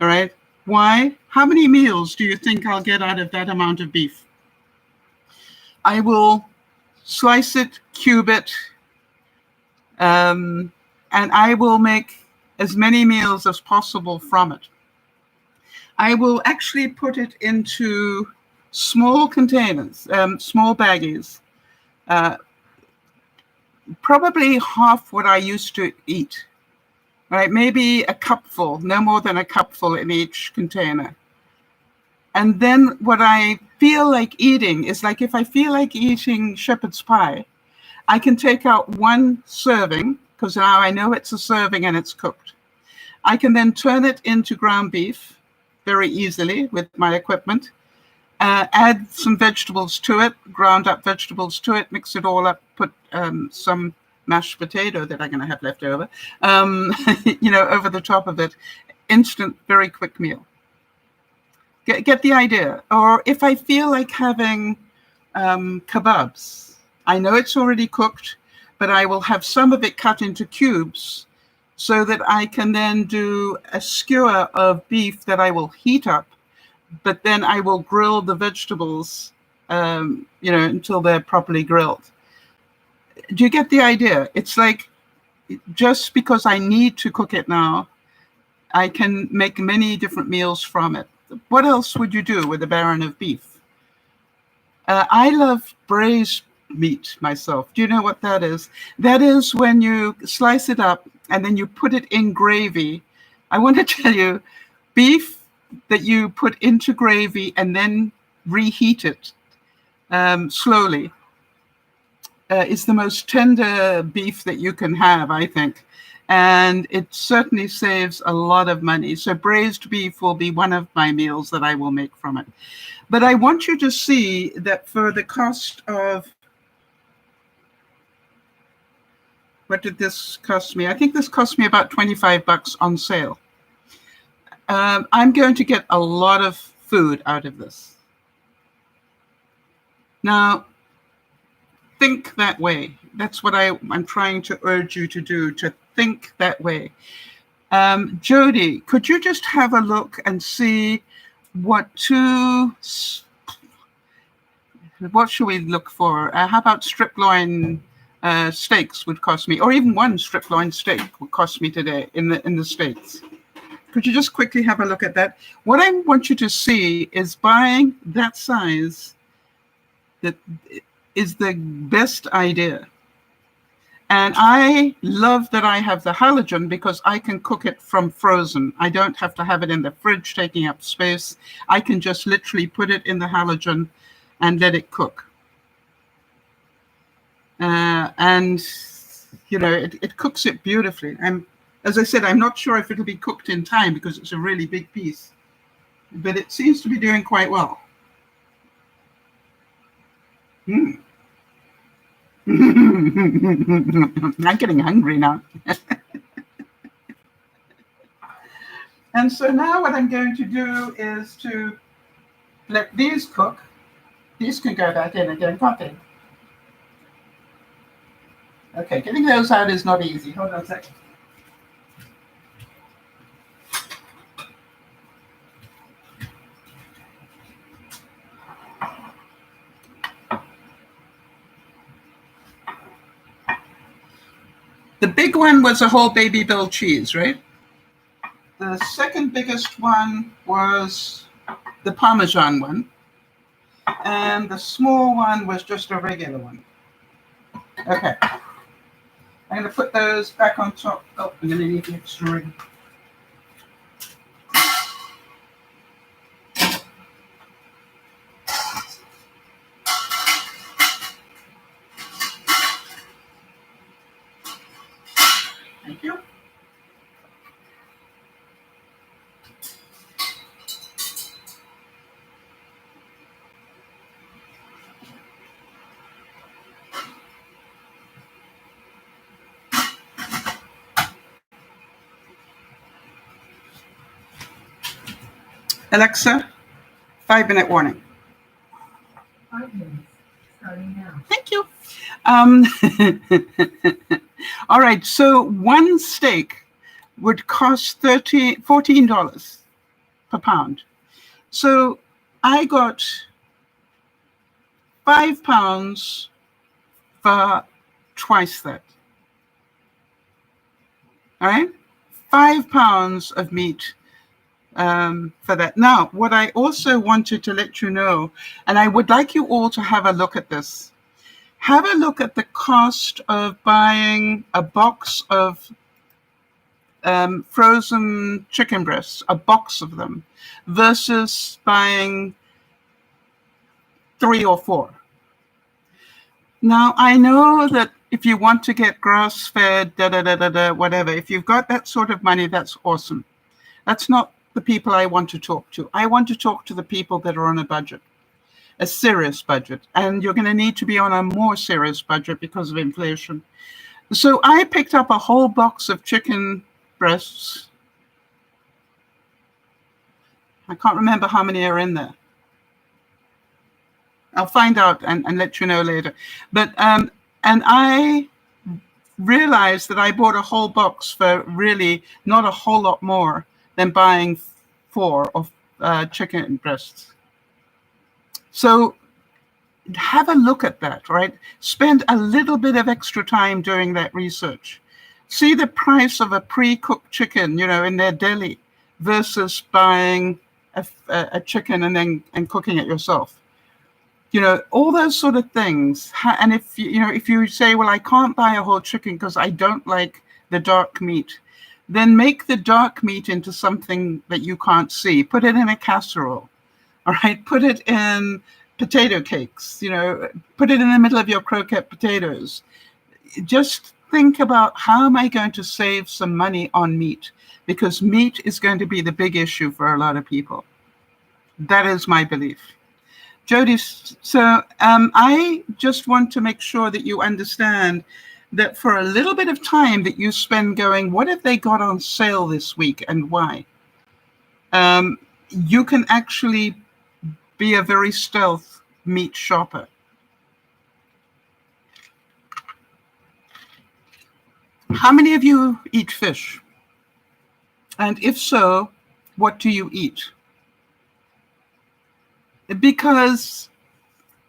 All right. Why? How many meals do you think I'll get out of that amount of beef? I will slice it, cube it, and I will make as many meals as possible from it. I will actually put it into small containers, small baggies, probably half what I used to eat, right? Maybe a cupful, no more than a cupful in each container. And then what I feel like eating is, like, if I feel like eating shepherd's pie, I can take out one serving, because now I know it's a serving and it's cooked. I can then turn it into ground beef very easily with my equipment. Add some vegetables to it, ground up vegetables to it, mix it all up, put some mashed potato that I'm going to have left over, over the top of it. Instant, very quick meal. Get the idea. Or if I feel like having kebabs, I know it's already cooked, but I will have some of it cut into cubes so that I can then do a skewer of beef that I will heat up, but then I will grill the vegetables, until they're properly grilled. Do you get the idea? It's like, just because I need to cook it now, I can make many different meals from it. What else would you do with a baron of beef? I love braised meat myself. Do you know what that is? That is when you slice it up and then you put it in gravy. I want to tell you, beef that you put into gravy and then reheat it slowly is the most tender beef that you can have, I think. And it certainly saves a lot of money. So braised beef will be one of my meals that I will make from it. But I want you to see that for the cost of, what did this cost me? I think this cost me about $25 on sale. I'm going to get a lot of food out of this. Now, think that way. That's what I'm trying to urge you to do, to think that way. Jody, could you just have a look and see what should we look for? How about strip loin steaks would cost me, or even one strip loin steak would cost me today in the States. Could you just quickly have a look at that? What I want you to see is buying that size that is the best idea. And I love that I have the halogen because I can cook it from frozen. I don't have to have it in the fridge taking up space. I can just literally put it in the halogen and let it cook. It cooks it beautifully. As I said, I'm not sure if it'll be cooked in time because it's a really big piece, but it seems to be doing quite well. I'm getting hungry now. And so now what I'm going to do is to let these cook. These can go back in again, can't they? Okay, getting those out is not easy. Hold on a second. The big one was a whole baby bell cheese, right? The second biggest one was the Parmesan one. And the small one was just a regular one. Okay. I'm going to put those back on top. Oh, I'm going to need the extra ring. Thank you. Alexa, 5-minute warning. 5 minutes, starting now. Thank you. All right, so one steak would cost $14 per pound. So I got 5 pounds for twice that. All right, 5 pounds of meat for that. Now, what I also wanted to let you know, and I would like you all to have a look at this. Have a look at the cost of buying a box of frozen chicken breasts, a box of them, versus buying 3 or 4. Now, I know that if you want to get grass-fed, whatever, if you've got that sort of money, that's awesome. That's not the people I want to talk to. I want to talk to the people that are on a budget, a serious budget. And you're going to need to be on a more serious budget because of inflation. So I picked up a whole box of chicken breasts. I can't remember how many are in there. I'll find out and let you know later. But and I realized that I bought a whole box for really not a whole lot more than buying 4 of chicken breasts. So have a look at that, right? Spend a little bit of extra time doing that research. See the price of a pre-cooked chicken, in their deli versus buying a chicken and cooking it yourself. All those sort of things. And if you say, well, I can't buy a whole chicken because I don't like the dark meat, then make the dark meat into something that you can't see. Put it in a casserole, all right? Put it in potato cakes, put it in the middle of your croquette potatoes. Just think about, how am I going to save some money on meat? Because meat is going to be the big issue for a lot of people. That is my belief. Jody, so I just want to make sure that you understand that for a little bit of time that you spend going, what have they got on sale this week and why? You can actually be a very stealth meat shopper. How many of you eat fish? And if so, what do you eat? Because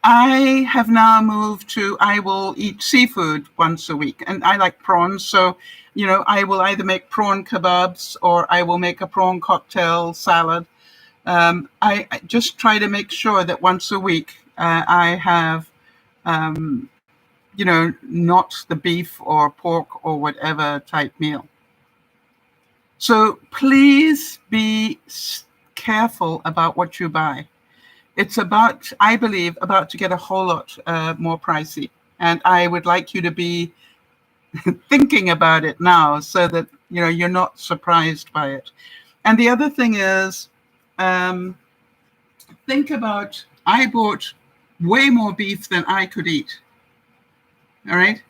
I have now moved to, I will eat seafood once a week, and I like prawns. So, I will either make prawn kebabs or I will make a prawn cocktail salad. I just try to make sure that once a week I have, not the beef or pork or whatever type meal. So please be careful about what you buy. It's I believe, about to get a whole lot more pricey. And I would like you to be thinking about it now so that, you're not surprised by it. And the other thing is, think about, I bought way more beef than I could eat. All right.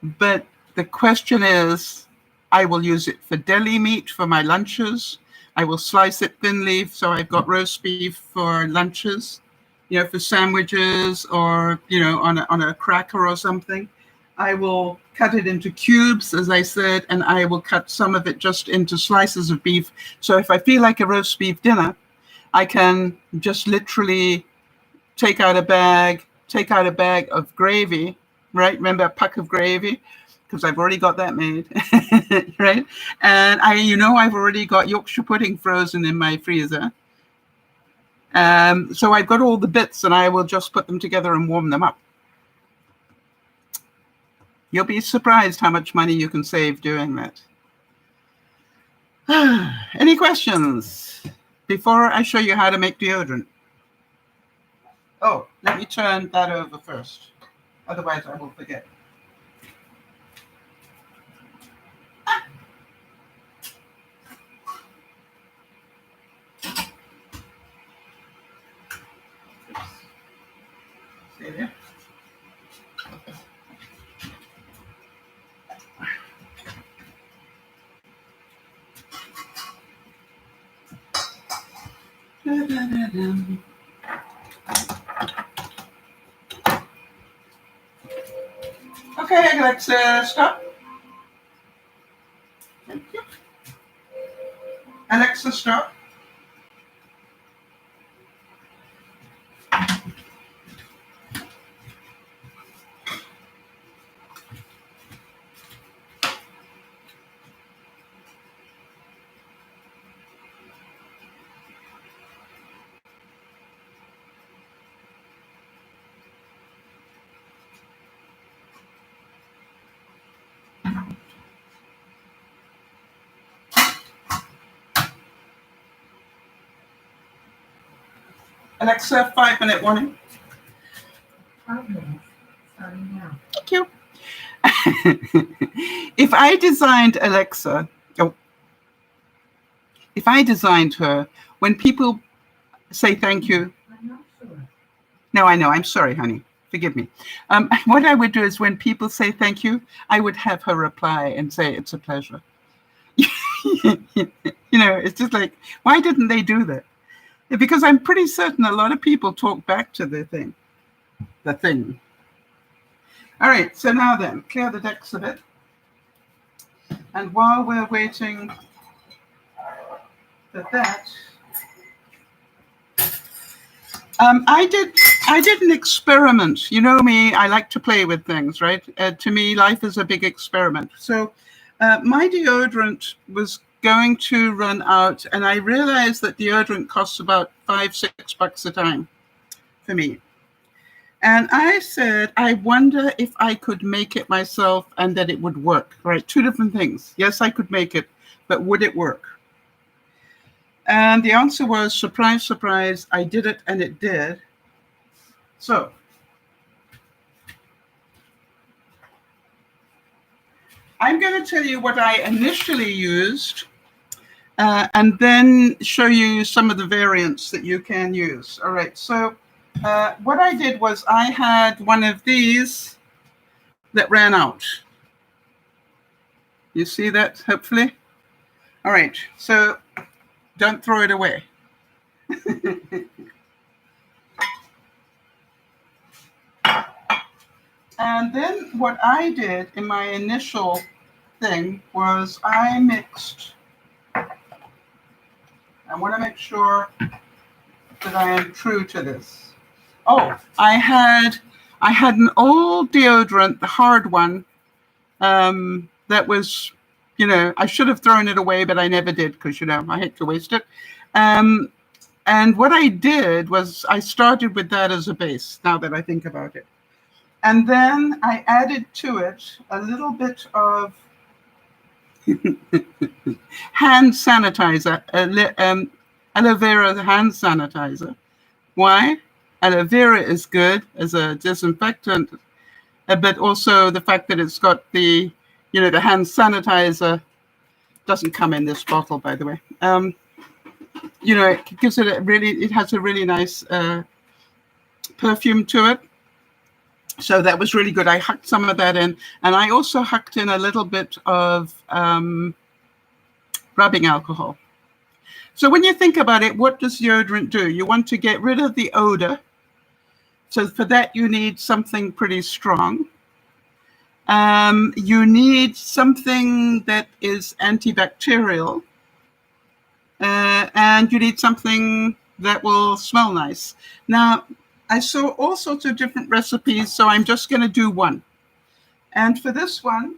But the question is, I will use it for deli meat for my lunches. I will slice it thinly, so I've got roast beef for lunches, for sandwiches or, on a cracker or something. I will cut it into cubes, as I said, and I will cut some of it just into slices of beef. So if I feel like a roast beef dinner, I can just literally take out a bag of gravy, right? Remember a pack of gravy? Because I've already got that made, right? And I've already got Yorkshire pudding frozen in my freezer. So I've got all the bits, and I will just put them together and warm them up. You'll be surprised how much money you can save doing that. Any questions before I show you how to make deodorant? Oh, let me turn that over first. Otherwise, I will forget. Okay, Alexa, stop. Thank you. Alexa, stop. Alexa, 5-minute warning. 5 minutes, starting now. Thank you. If I designed Alexa, if I designed her, when people say thank you, I'm not sure. no, I know, I'm sorry, honey, forgive me. What I would do is when people say thank you, I would have her reply and say, it's a pleasure. It's just like, why didn't they do that? Because I'm pretty certain a lot of people talk back to the thing. All right, so now then, clear the decks a bit. And while we're waiting for that, I did an experiment. You know me, I like to play with things, right? To me, life is a big experiment. So my deodorant was going to run out, and I realized that deodorant costs about $5-6 a time for me. And I said, I wonder if I could make it myself and that it would work, right? Two different things. Yes, I could make it, but would it work? And the answer was, surprise, surprise, I did it and it did. So I'm going to tell you what I initially used and then show you some of the variants that you can use. All right, so what I did was I had one of these that ran out. You see that, hopefully? All right, so don't throw it away. And then what I did in my initial thing was I mixed. I want to make sure that I am true to this. Oh, I had an old deodorant, the hard one, that was, I should have thrown it away, but I never did because, I hate to waste it. And what I did was I started with that as a base, now that I think about it. And then I added to it a little bit of hand sanitizer, aloe vera hand sanitizer. Why? Aloe vera is good as a disinfectant, but also the fact that it's got the hand sanitizer doesn't come in this bottle, by the way. It gives it it has a really nice perfume to it. So that was really good. I hucked some of that in, and I also hucked in a little bit of rubbing alcohol. So when you think about it, what does deodorant do? You want to get rid of the odor. So for that, you need something pretty strong. You need something that is antibacterial. And you need something that will smell nice. Now, I saw all sorts of different recipes, so I'm just going to do one. And for this one,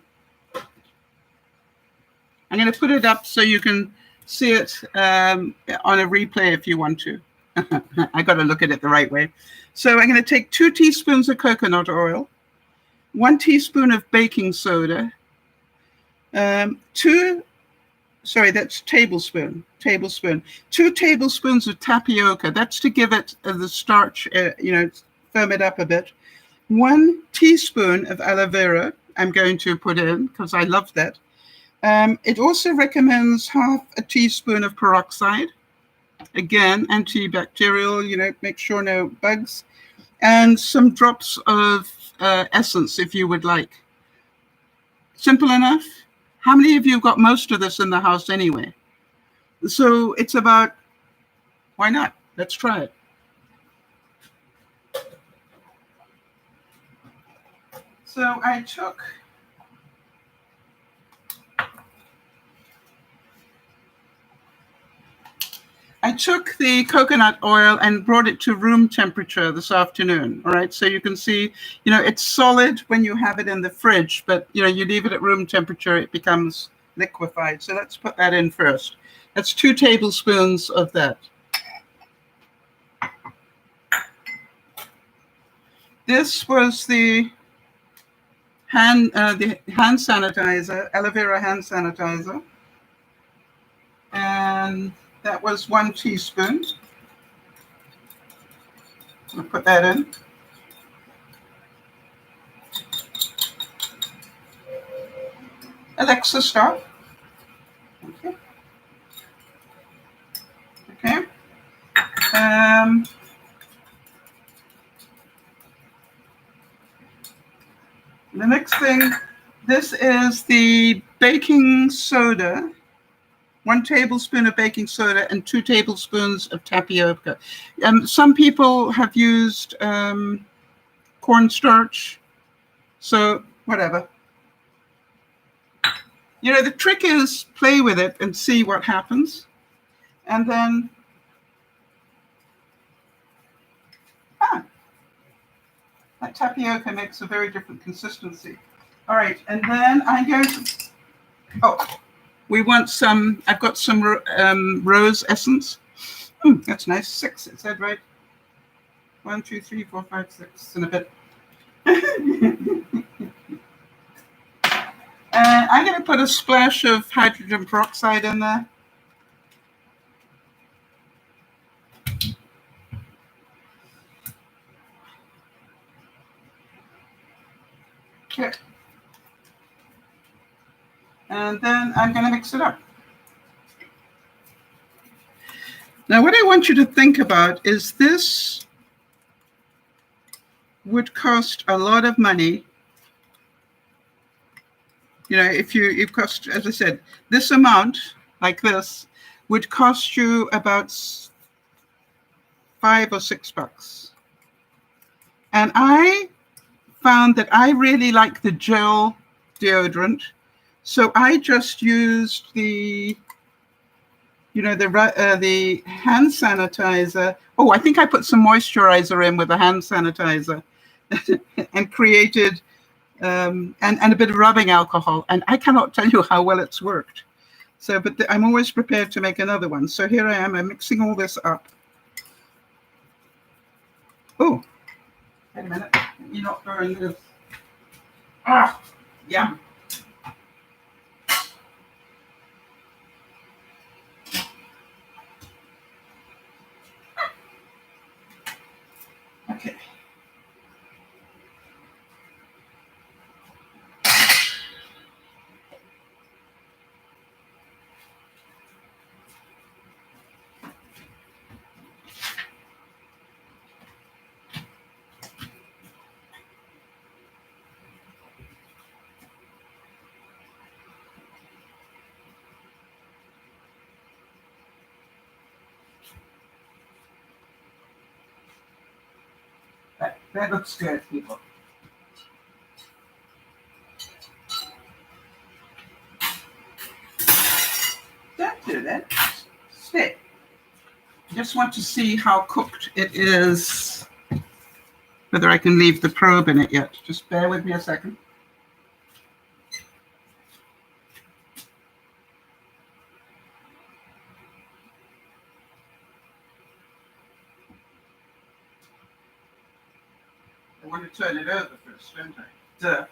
I'm going to put it up so you can see it on a replay if you want to. I got to look at it the right way. So I'm going to take 2 teaspoons of coconut oil, 1 teaspoon of baking soda, that's tablespoon. 2 tablespoons of tapioca. That's to give it the starch, firm it up a bit. 1 teaspoon of aloe vera I'm going to put in because I love that. It also recommends half a teaspoon of peroxide. Again, antibacterial, make sure no bugs. And some drops of essence if you would like. Simple enough. How many of you got most of this in the house anyway? So it's about, why not? Let's try it. So I took the coconut oil and brought it to room temperature this afternoon. All right. So you can see, it's solid when you have it in the fridge, but, you leave it at room temperature, it becomes liquefied. So let's put that in first. That's 2 tablespoons of that. This was the hand sanitizer, aloe vera hand sanitizer. And that was 1 teaspoon. I'll put that in. Alexa, stop. Okay. Okay. The next thing, this is the baking soda. 1 tablespoon of baking soda and 2 tablespoons of tapioca. Some people have used cornstarch, so whatever. The trick is play with it and see what happens. And then, that tapioca makes a very different consistency. All right, and then I'm going to, we want some, I've got some rose essence. That's nice, 6, it said, right? 1, 2, 3, 4, 5, 6, and a bit. I'm going to put a splash of hydrogen peroxide in there. Okay. And then I'm going to mix it up. Now, what I want you to think about is this would cost a lot of money. If you cost, as I said, this amount like this would cost you about $5 or $6. And I found that I really like the gel deodorant. So I just used the hand sanitizer. Oh, I think I put some moisturizer in with the hand sanitizer and created, and a bit of rubbing alcohol. And I cannot tell you how well it's worked. So, but I'm always prepared to make another one. So here I am, I'm mixing all this up. Oh, wait a minute, let me not burn this. Yeah. Okay. That looks good, people. Don't do that. Stay. I just want to see how cooked it is, whether I can leave the probe in it yet. Just bear with me a second. I want to turn it over first, don't I? Duh.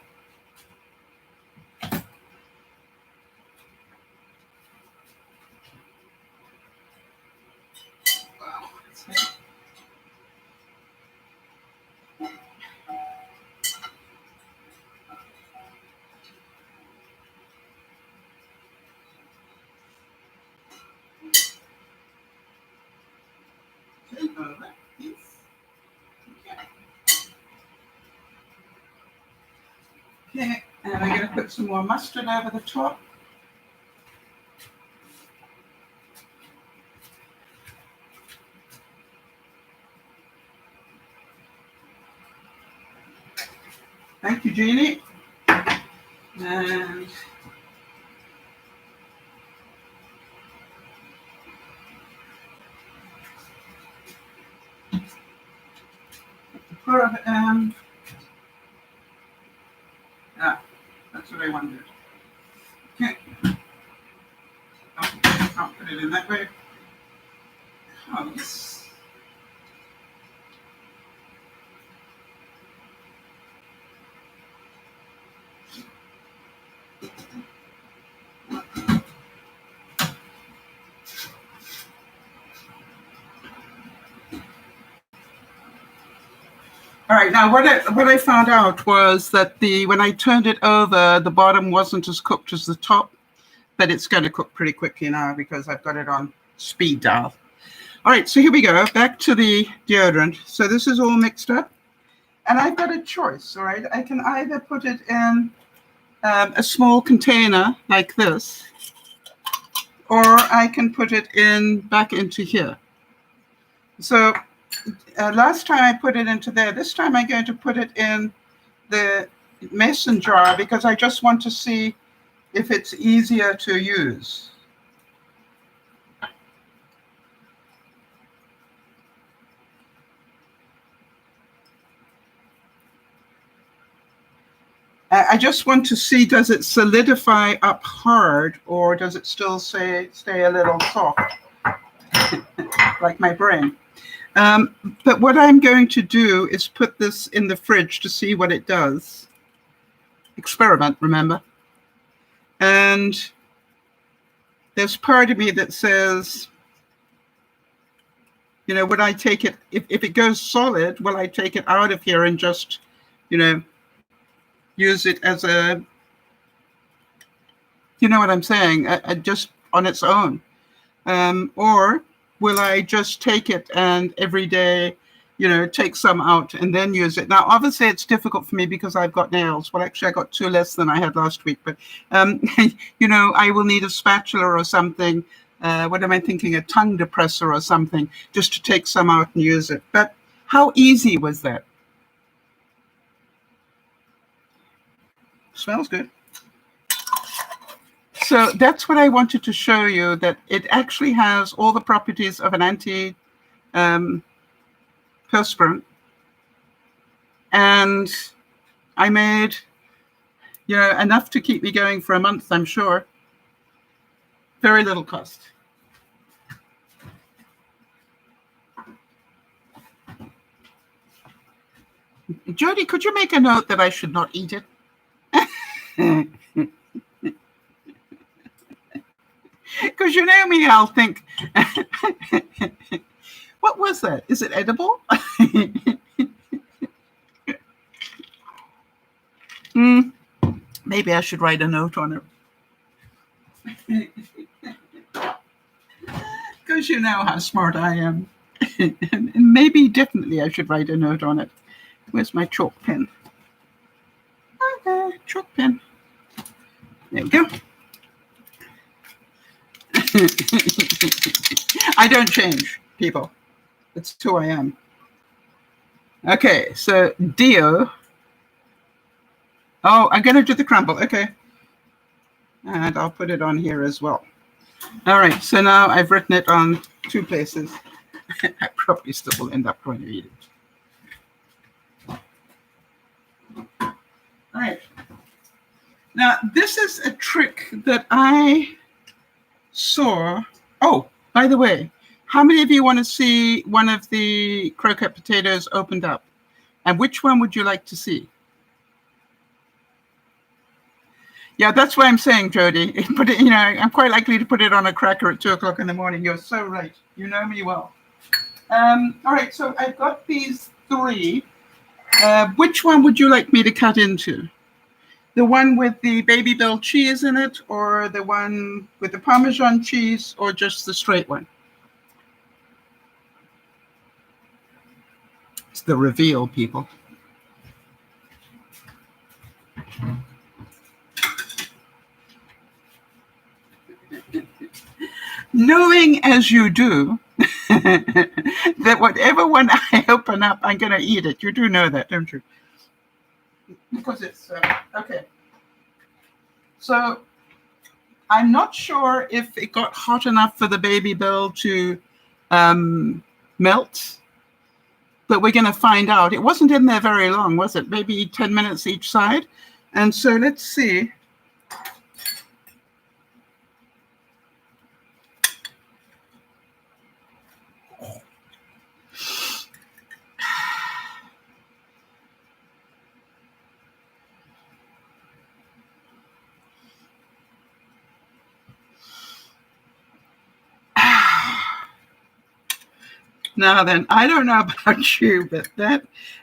Wow, that's heavy. Take over, please. Okay, and I'm going to put some more mustard over the top. Thank you, Jeannie. And that's what I wanted. Okay. I'll put it in that way. Yes. All right. Now, what I found out was that when I turned it over, the bottom wasn't as cooked as the top, but it's going to cook pretty quickly now because I've got it on speed dial. All right. So here we go. Back to the deodorant. So this is all mixed up, and I've got a choice. All right. I can either put it in a small container like this, or I can put it back into here. So last time I put it into there. This time I'm going to put it in the mason jar because I just want to see if it's easier to use. I just want to see, does it solidify up hard or does it still stay a little soft, like my brain? But what I'm going to do is put this in the fridge to see what it does. Experiment, remember? And there's part of me that says, you know, would I take it, if it goes solid, will I take it out of here and just, you know, use it as a, you know what I'm saying, just on its own? Or will I just take it and every day, you know, take some out and then use it? Now, obviously, it's difficult for me because I've got nails. Well, actually, I got 2 less than I had last week. But, you know, I will need a spatula or something. What am I thinking? A tongue depressor or something just to take some out and use it. But how easy was that? Smells good. So that's what I wanted to show you, that it actually has all the properties of an anti-perspirant. And I made, you know, enough to keep me going for a month, I'm sure. Very little cost. Jody, could you make a note that I should not eat it? Because you know me, I'll think, what was that? Is it edible? Maybe I should write a note on it. Because you know how smart I am. And maybe definitely I should write a note on it. Where's my chalk pen? Okay, chalk pen. There we go. I don't change, people. It's who I am. Okay, so Dio. Oh, I'm going to do the crumble. Okay. And I'll put it on here as well. All right, so now I've written it on 2 places. I probably still will end up going to eat it. All right. Now, this is a trick that I saw. Oh, by the way, how many of you want to see one of the croquette potatoes opened up? And which one would you like to see? Yeah, that's what I'm saying, Jody. Put it, you know, I'm quite likely to put it on a cracker at 2 o'clock in the morning. You're so right. You know me well. All right, so I've got these 3. Which one would you like me to cut into? The one with the baby bell cheese in it, or the one with the Parmesan cheese, or just the straight one? It's the reveal, people. Knowing as you do that whatever one I open up, I'm going to eat it. You do know that, don't you? because it's okay. So I'm not sure if it got hot enough for the baby bell to melt, but we're going to find out. It wasn't in there very long, was it? Maybe 10 minutes each side. And so let's see. Now then, I don't know about you, but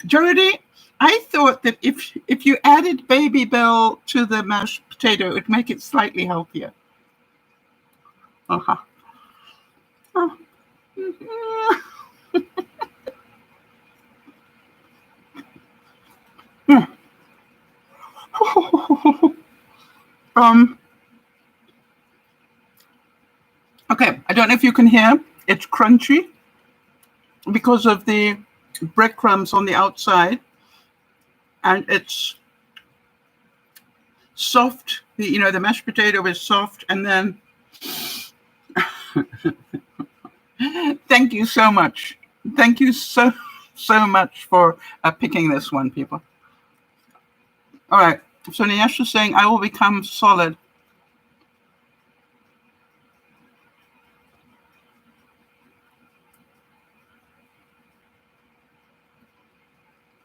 Jody, I thought that if you added baby bell to the mashed potato, it would make it slightly healthier. Uh-huh. Oh. Okay, I don't know if you can hear. It's crunchy because of the breadcrumbs on the outside, and it's soft. The mashed potato is soft, and then thank you so much. Thank you so much for picking this one, people. All right, so Niyesha's saying, I will become solid.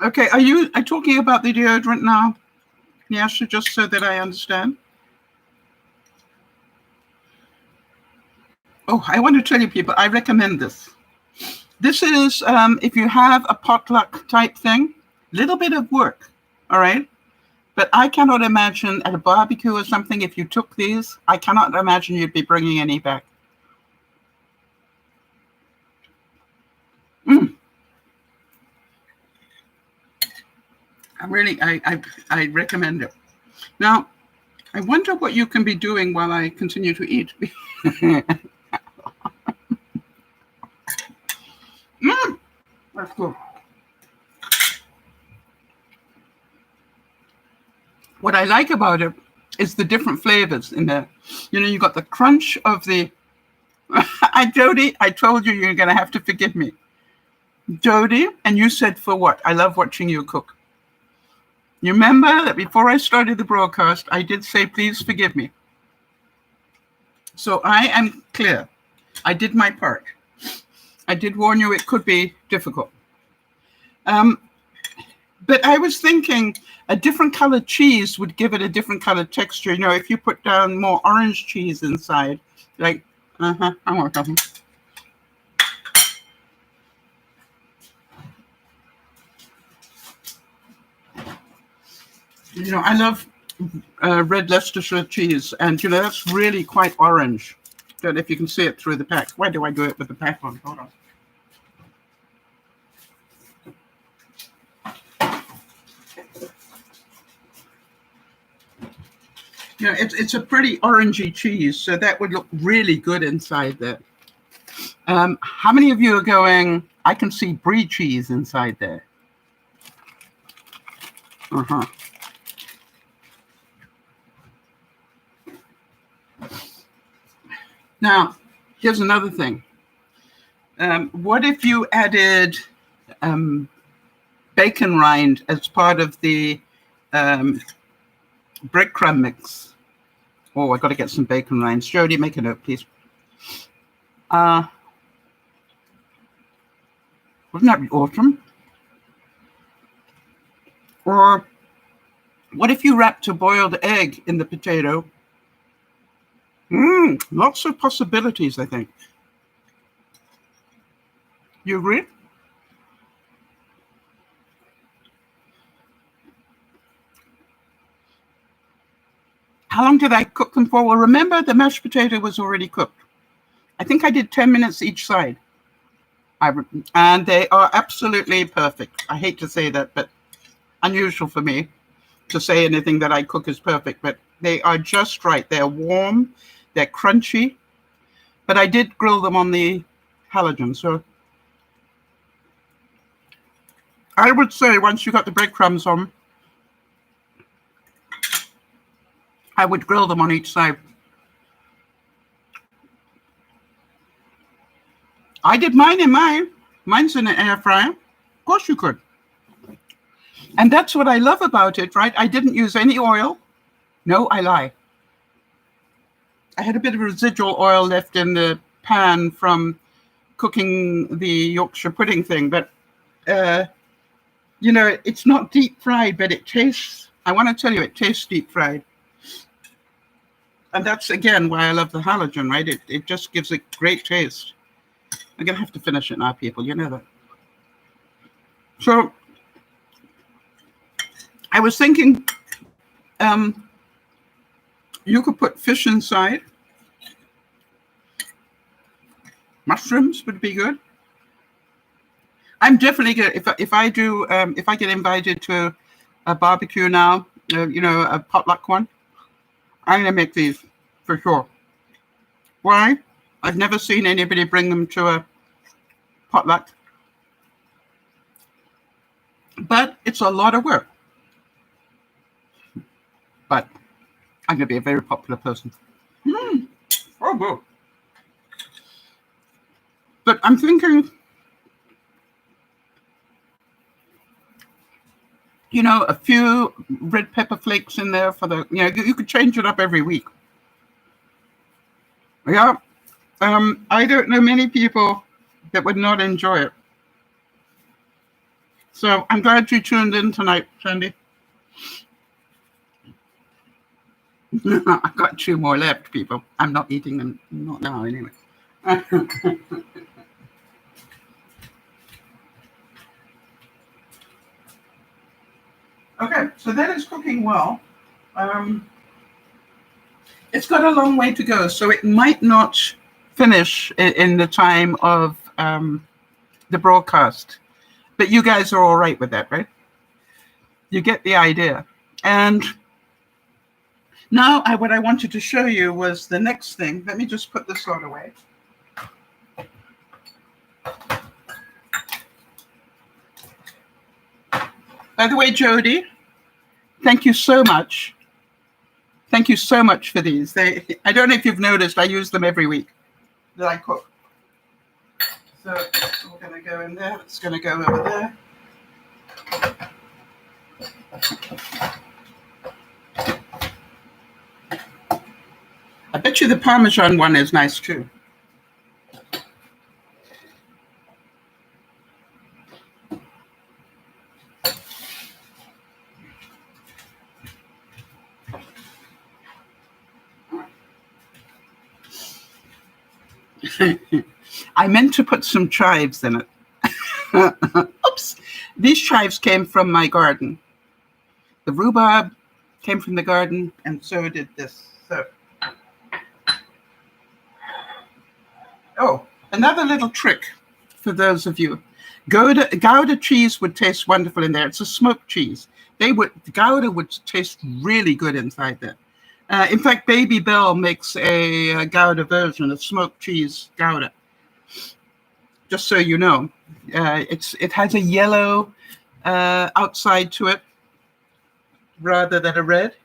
Okay, are you talking about the deodorant now, Niyesha, just so that I understand? Oh, I want to tell you, people, I recommend this. This is, if you have a potluck type thing, little bit of work, all right? But I cannot imagine at a barbecue or something, if you took these, I cannot imagine you'd be bringing any back. I recommend it. Now, I wonder what you can be doing while I continue to eat. That's good. What I like about it is the different flavors in there. You got the crunch of the... Jody, I told you you're going to have to forgive me. Jody, and you said for what? I love watching you cook. You remember that before I started the broadcast, I did say, please forgive me. So I am clear. I did my part. I did warn you it could be difficult. But I was thinking a different colored cheese would give it a different colored texture. If you put down more orange cheese inside, like, I want something. I love red Leicestershire cheese, and that's really quite orange. Don't know if you can see it through the pack. Why do I do it with the pack on? Hold on. It's a pretty orangey cheese, so that would look really good inside there. How many of you are going, I can see brie cheese inside there? Now, here's another thing. What if you added bacon rind as part of the breadcrumb mix? Oh, I got to get some bacon rinds. Jody, make a note, please. Wouldn't that be awesome? Or what if you wrapped a boiled egg in the potato? Lots of possibilities, I think. You agree? How long did I cook them for? Well, remember, the mashed potato was already cooked. I think I did 10 minutes each side. And they are absolutely perfect. I hate to say that, but unusual for me to say anything that I cook is perfect. But they are just right. They're warm. They're crunchy. But I did grill them on the halogen. So I would say once you got the breadcrumbs on, I would grill them on each side. I did mine in mine's in an air fryer. Of course you could. And that's what I love about it, right? I didn't use any oil. No, I lie. I had a bit of residual oil left in the pan from cooking the Yorkshire pudding thing, but you know, it's not deep fried, but it tastes, I want to tell you, it tastes deep fried. And that's, again, why I love the halogen, right? It just gives it great taste. I'm going to have to finish it now, people. You know that. So I was thinking you could put fish inside. Mushrooms would be good. I'm definitely good. If I get invited to a barbecue now, you know, a potluck one, I'm going to make these for sure. Why? I've never seen anybody bring them to a potluck. But it's a lot of work. But I'm going to be a very popular person. Oh, good. But I'm thinking, you know, a few red pepper flakes in there for the, you know, you could change it up every week. Yeah. I don't know many people that would not enjoy it. So I'm glad you tuned in tonight, Sandy. I've got 2 more left, people. I'm not eating them, not now anyway. Okay, so that is cooking well. It's got a long way to go, so it might not finish in the time of the broadcast. But you guys are all right with that, right? You get the idea. And now what I wanted to show you was the next thing. Let me just put this lot away. By the way, Jody, thank you so much. Thank you so much for these. I don't know if you've noticed, I use them every week that I cook. So it's all going to go in there. It's going to go over there. I bet you the Parmesan one is nice too. I meant to put some chives in it. Oops. These chives came from my garden. The rhubarb came from the garden, and so did this. So, oh, another little trick for those of you. Gouda cheese would taste wonderful in there. It's a smoked cheese. Gouda would taste really good inside there. In fact, Baby Bell makes a Gouda version of smoked cheese Gouda. Just so you know, it has a yellow outside to it rather than a red.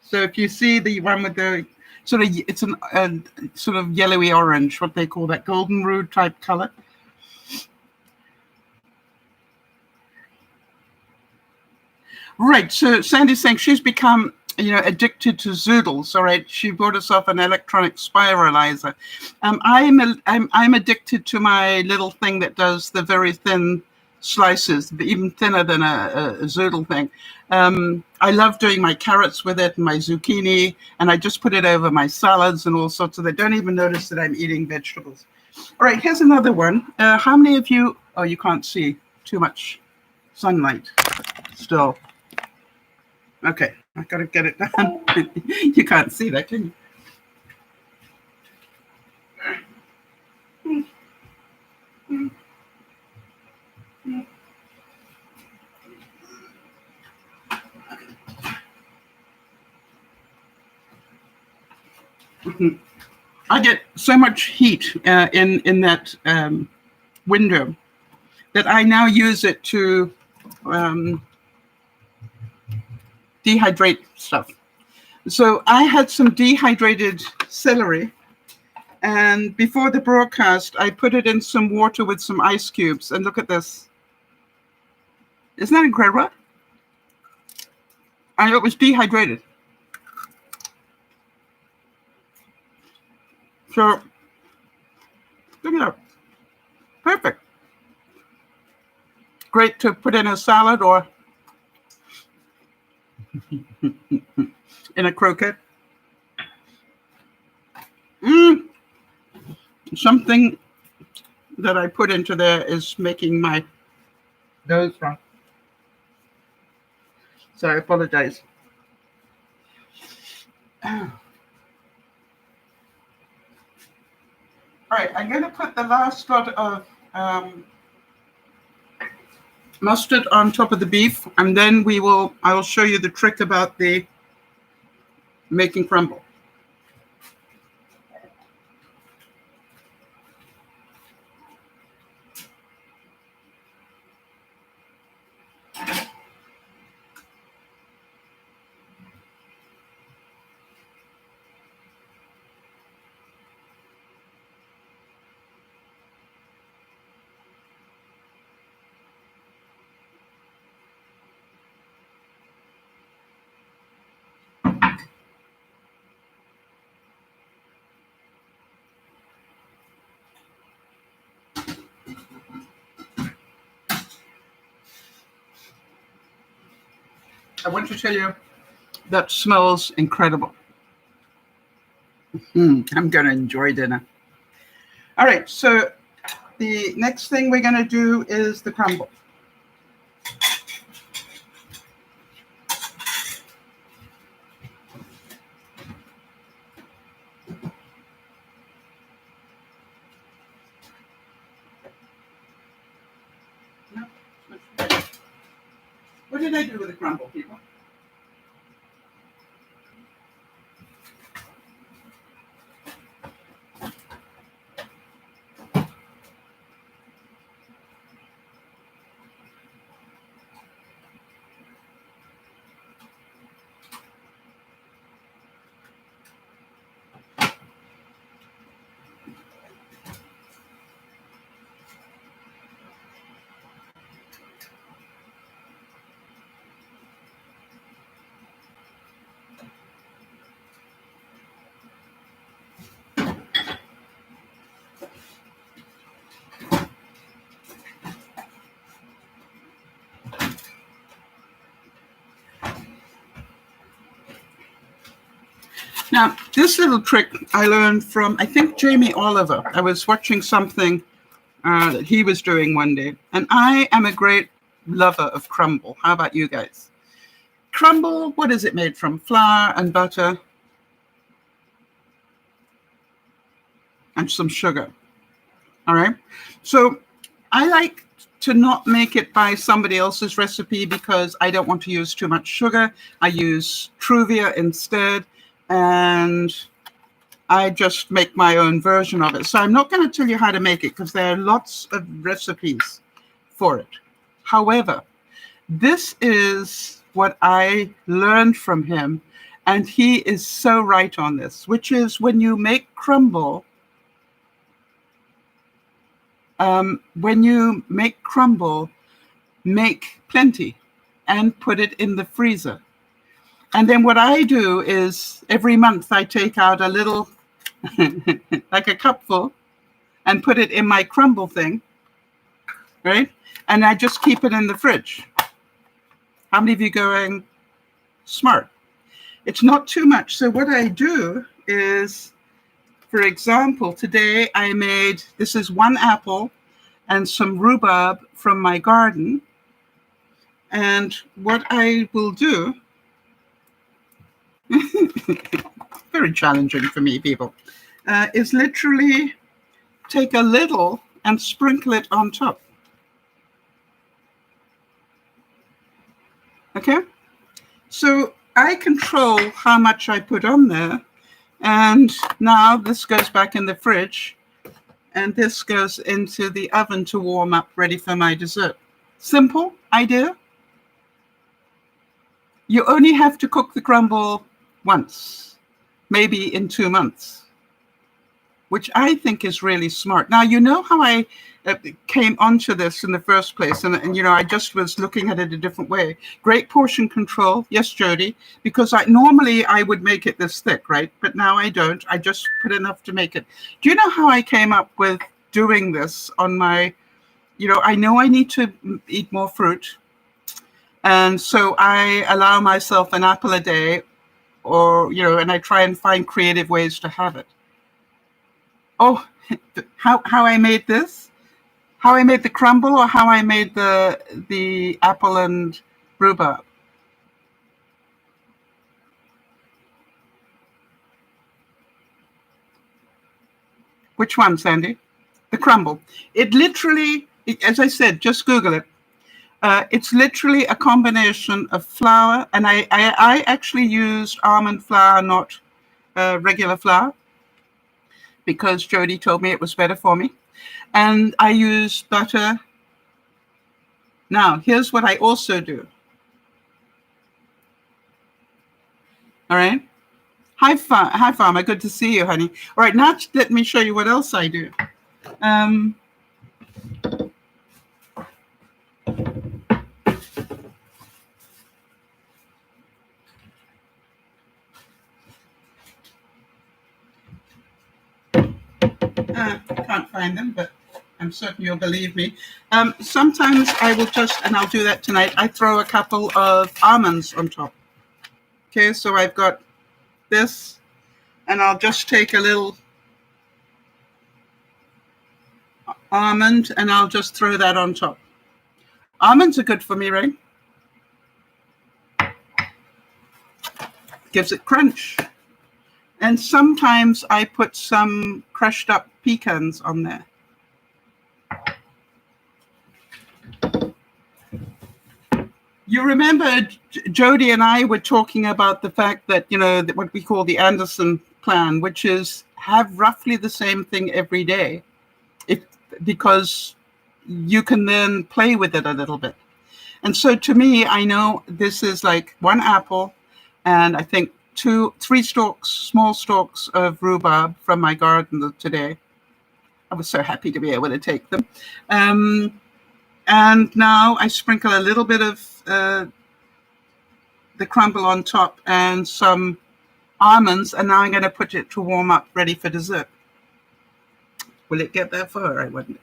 So if you see the one with the sort of, it's a sort of yellowy orange, what they call that golden rood type color. Right. So Sandy's saying she's become, you know, addicted to zoodles. All right. She bought herself an electronic spiralizer. I'm addicted to my little thing that does the very thin slices, even thinner than a zoodle thing. I love doing my carrots with it and my zucchini, and I just put it over my salads and all sorts of that. Don't even notice that I'm eating vegetables. All right. Here's another one. How many of you? Oh, you can't see. Too much sunlight still. Okay, I gotta get it done. You can't see that, can you? I get so much heat in that window that I now use it to dehydrate stuff. So I had some dehydrated celery, and before the broadcast, I put it in some water with some ice cubes. And look at this. Isn't that incredible? And it was dehydrated. So, look at that. Perfect. Great to put in a salad or in a croquette. Something that I put into there is making my nose run. So I apologize. All right, I'm going to put the last lot of mustard on top of the beef, and then I will show you the trick about the making crumble. I want to tell you that smells incredible. I'm going to enjoy dinner. All right, so the next thing we're going to do is the crumble. What did I do with the crumble, people? Now, this little trick I learned from, I think, Jamie Oliver. I was watching something that he was doing one day, and I am a great lover of crumble. How about you guys? Crumble, what is it made from? Flour and butter and some sugar. All right. So I like to not make it by somebody else's recipe because I don't want to use too much sugar. I use Truvia instead, and I just make my own version of it. So I'm not going to tell you how to make it because there are lots of recipes for it. However, this is what I learned from him, and he is so right on this, which is when you make crumble, make plenty and put it in the freezer. And then what I do is every month I take out a little, like a cupful, and put it in my crumble thing, right? And I just keep it in the fridge. How many of you going smart? It's not too much. So what I do is, for example, today I made, this is 1 apple and some rhubarb from my garden. And what I will do, very challenging for me, people, is literally take a little and sprinkle it on top. Okay? So I control how much I put on there. And now this goes back in the fridge, and this goes into the oven to warm up, ready for my dessert. Simple idea. You only have to cook the crumble once, maybe in 2 months, which I think is really smart. Now, you know how I came onto this in the first place, and I just was looking at it a different way. Great portion control, yes, Jody, because normally I would make it this thick, right? But now I don't. I just put enough to make it. Do you know how I came up with doing this on my, I know I need to eat more fruit, and so I allow myself an apple a day, or, and I try and find creative ways to have it. Oh, how I made this? How I made the crumble, or how I made the apple and rhubarb? Which one, Sandy? The crumble. It literally, as I said, just Google it. It's literally a combination of flour, and I actually used almond flour, not regular flour, because Jody told me it was better for me. And I use butter. Now, here's what I also do. All right. Hi, Farmer. Good to see you, honey. All right, now let me show you what else I do. Can't find them, but I'm certain you'll believe me. Sometimes I will and I'll do that tonight, I throw a couple of almonds on top. Okay, so I've got this, and I'll just take a little almond, and I'll just throw that on top. Almonds are good for me, right? Gives it crunch. And sometimes I put some crushed up pecans on there. You remember Jody and I were talking about the fact that, what we call the Anderson plan, which is have roughly the same thing every day, because you can then play with it a little bit. And so to me, I know this is like 1 apple, and I think 3 small stalks of rhubarb from my garden today. I was so happy to be able to take them. And now I sprinkle a little bit of the crumble on top and some almonds, and now I'm going to put it to warm up, ready for dessert. Will it get that far, I wonder?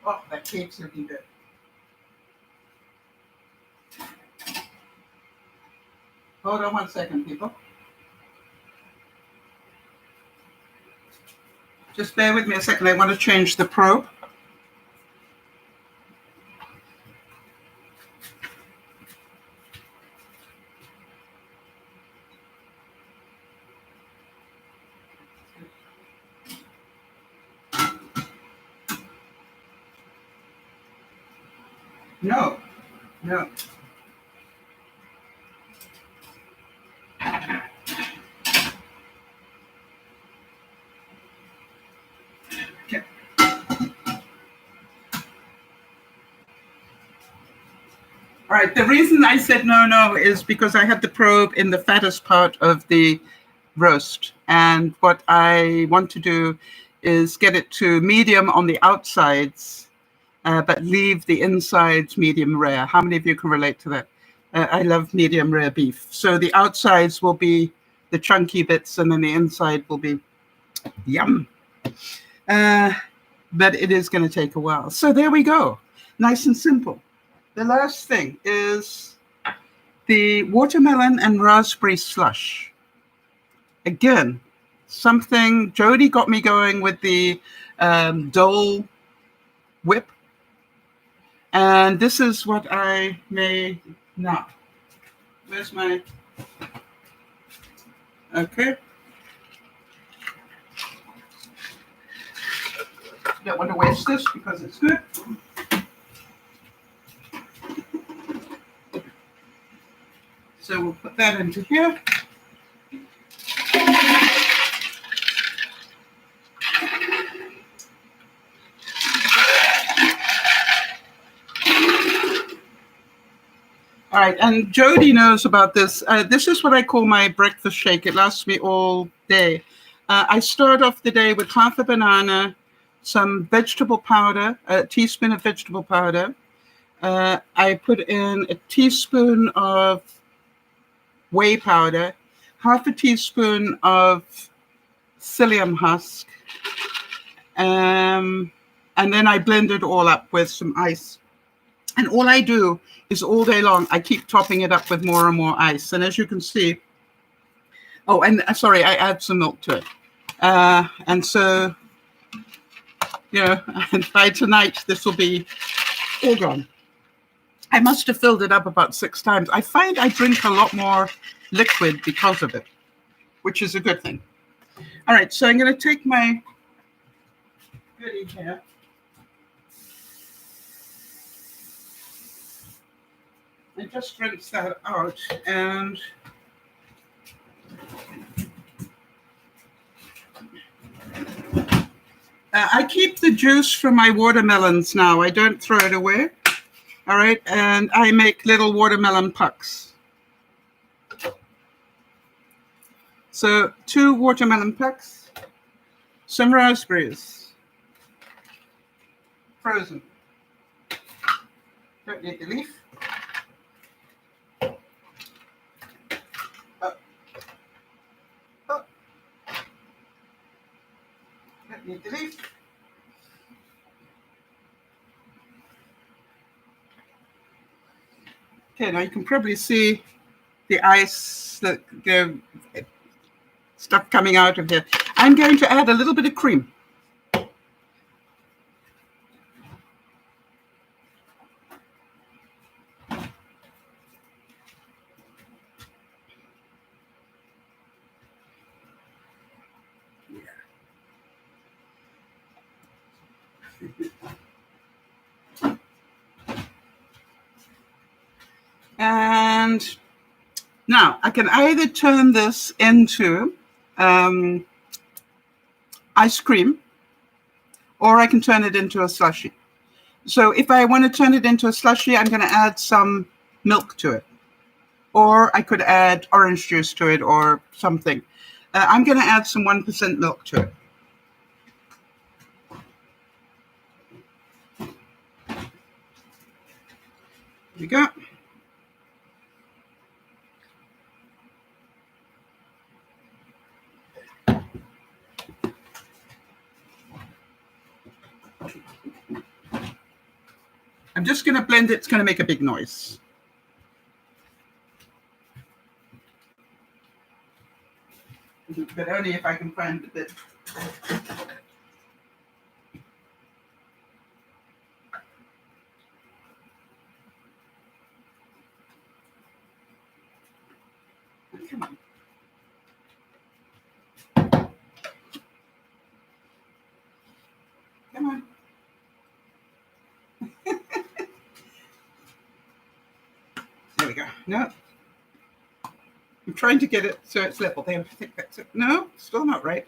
Oh, that cake's looking good. Hold on 1 second, people. Just bear with me a second. I want to change the probe. No. Okay. All right, the reason I said no is because I had the probe in the fattest part of the roast. And what I want to do is get it to medium on the outsides, but leave the insides medium rare. How many of you can relate to that? I love medium rare beef. So the outsides will be the chunky bits, and then the inside will be yum. But it is going to take a while. So there we go. Nice and simple. The last thing is the watermelon and raspberry slush. Again, something Jody got me going with the Dole whip. And this is what I made now. Where's my... Okay. Don't want to waste this because it's good. So we'll put that into here. All right, and Jody knows about this. This is what I call my breakfast shake. It lasts me all day. I start off the day with half a banana, some vegetable powder, a teaspoon of vegetable powder. I put in a teaspoon of whey powder, half a teaspoon of psyllium husk, and then I blend it all up with some ice. And all I do is all day long, I keep topping it up with more and more ice. And as you can see, oh, and sorry, I add some milk to it. And so, you know, by tonight, this will be all gone. I must have filled it up about 6 times. I find I drink a lot more liquid because of it, which is a good thing. All right, so I'm going to take my goodie here. I just rinse that out, and I keep the juice from my watermelons now. I don't throw it away. All right, and I make little watermelon pucks. So 2 watermelon pucks, some raspberries, frozen. Don't need the leaf. Need the leaf. Okay, now you can probably see the ice, the stuff coming out of here. I'm going to add a little bit of cream. And now I can either turn this into ice cream, or I can turn it into a slushie. So if I want to turn it into a slushie, I'm going to add some milk to it. Or I could add orange juice to it or something. I'm going to add some 1% milk to it. Here we go. I'm just going to blend it. It's going to make a big noise. But only if I can find the bit. Come on. Come on. There we go. No. I'm trying to get it so it's level. There, I think that's it. No, still not right.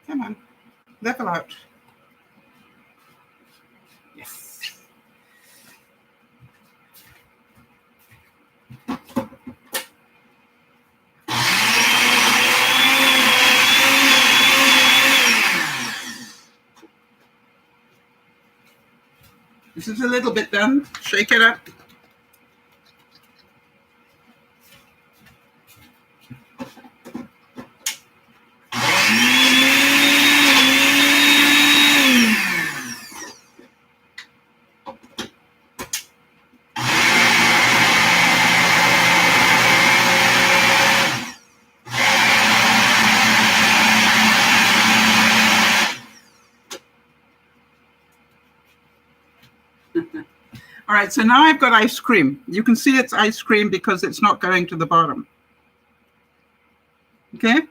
Come on. Level out. Yes. This is a little bit done. Shake it up. All right, so now I've got ice cream. You can see it's ice cream because it's not going to the bottom. Okay?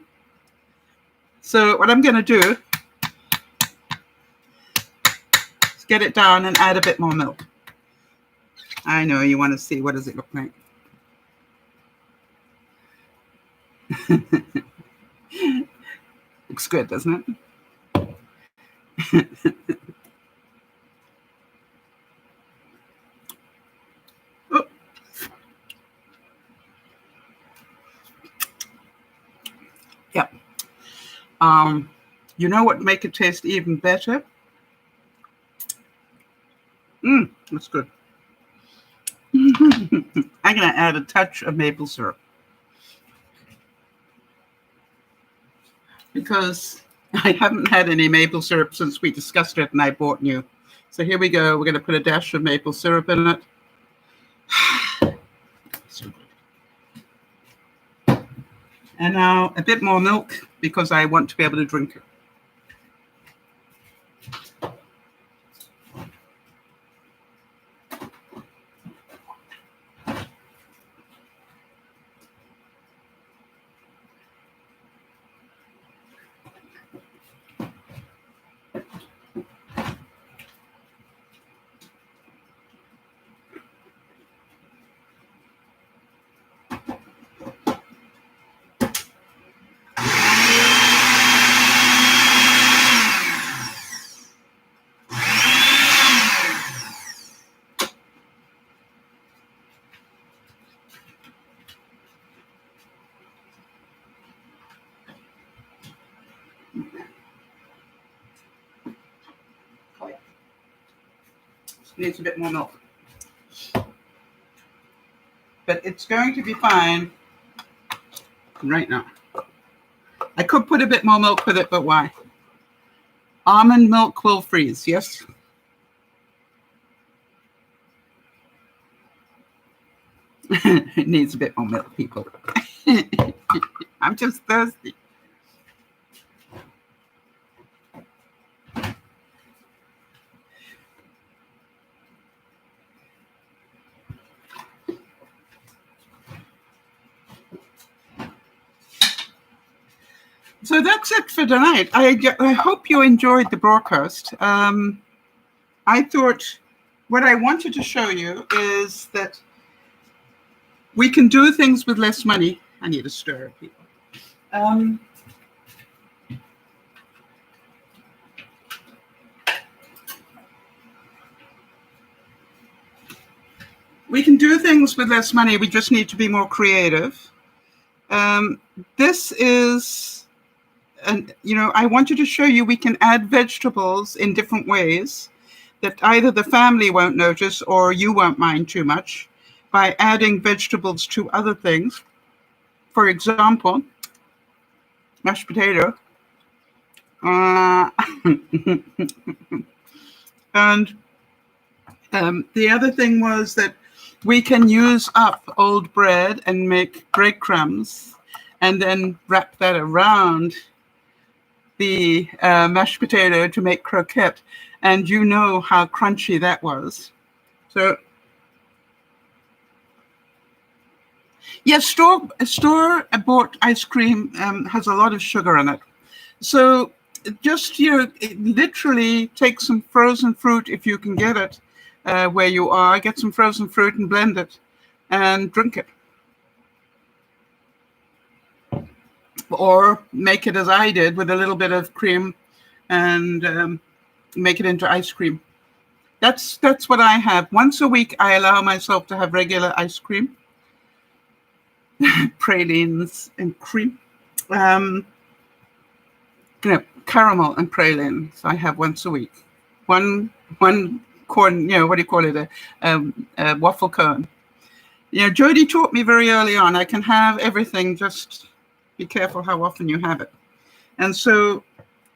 So what I'm going to do is get it down and add a bit more milk. I know you want to see what does it look like. Looks good, doesn't it? You know what would make it taste even better? That's good. I'm going to add a touch of maple syrup because I haven't had any maple syrup since we discussed it and I bought new. So here we go. We're going to put a dash of maple syrup in it. So good. And now a bit more milk because I want to be able to drink it. Needs a bit more milk. But it's going to be fine right now. I could put a bit more milk with it, but why? Almond milk will freeze, yes? It needs a bit more milk, people. I'm just thirsty. So that's it for tonight. I hope you enjoyed the broadcast. I thought what I wanted to show you is that we can do things with less money. I need a stir, people. We can do things with less money. We just need to be more creative. This is... And, I wanted to show you we can add vegetables in different ways that either the family won't notice or you won't mind too much by adding vegetables to other things. For example, mashed potato. And the other thing was that we can use up old bread and make breadcrumbs and then wrap that around the mashed potato to make croquette, and you know how crunchy that was. So, yes, store-bought ice cream has a lot of sugar in it. So just literally take some frozen fruit if you can get it where you are. Get some frozen fruit and blend it and drink it. Or make it as I did with a little bit of cream and make it into ice cream. That's what I have. Once a week, I allow myself to have regular ice cream, pralines and cream. Caramel and pralines I have once a week. One corn, what do you call it? A waffle cone. Jody taught me very early on, I can have everything, just be careful how often you have it. And so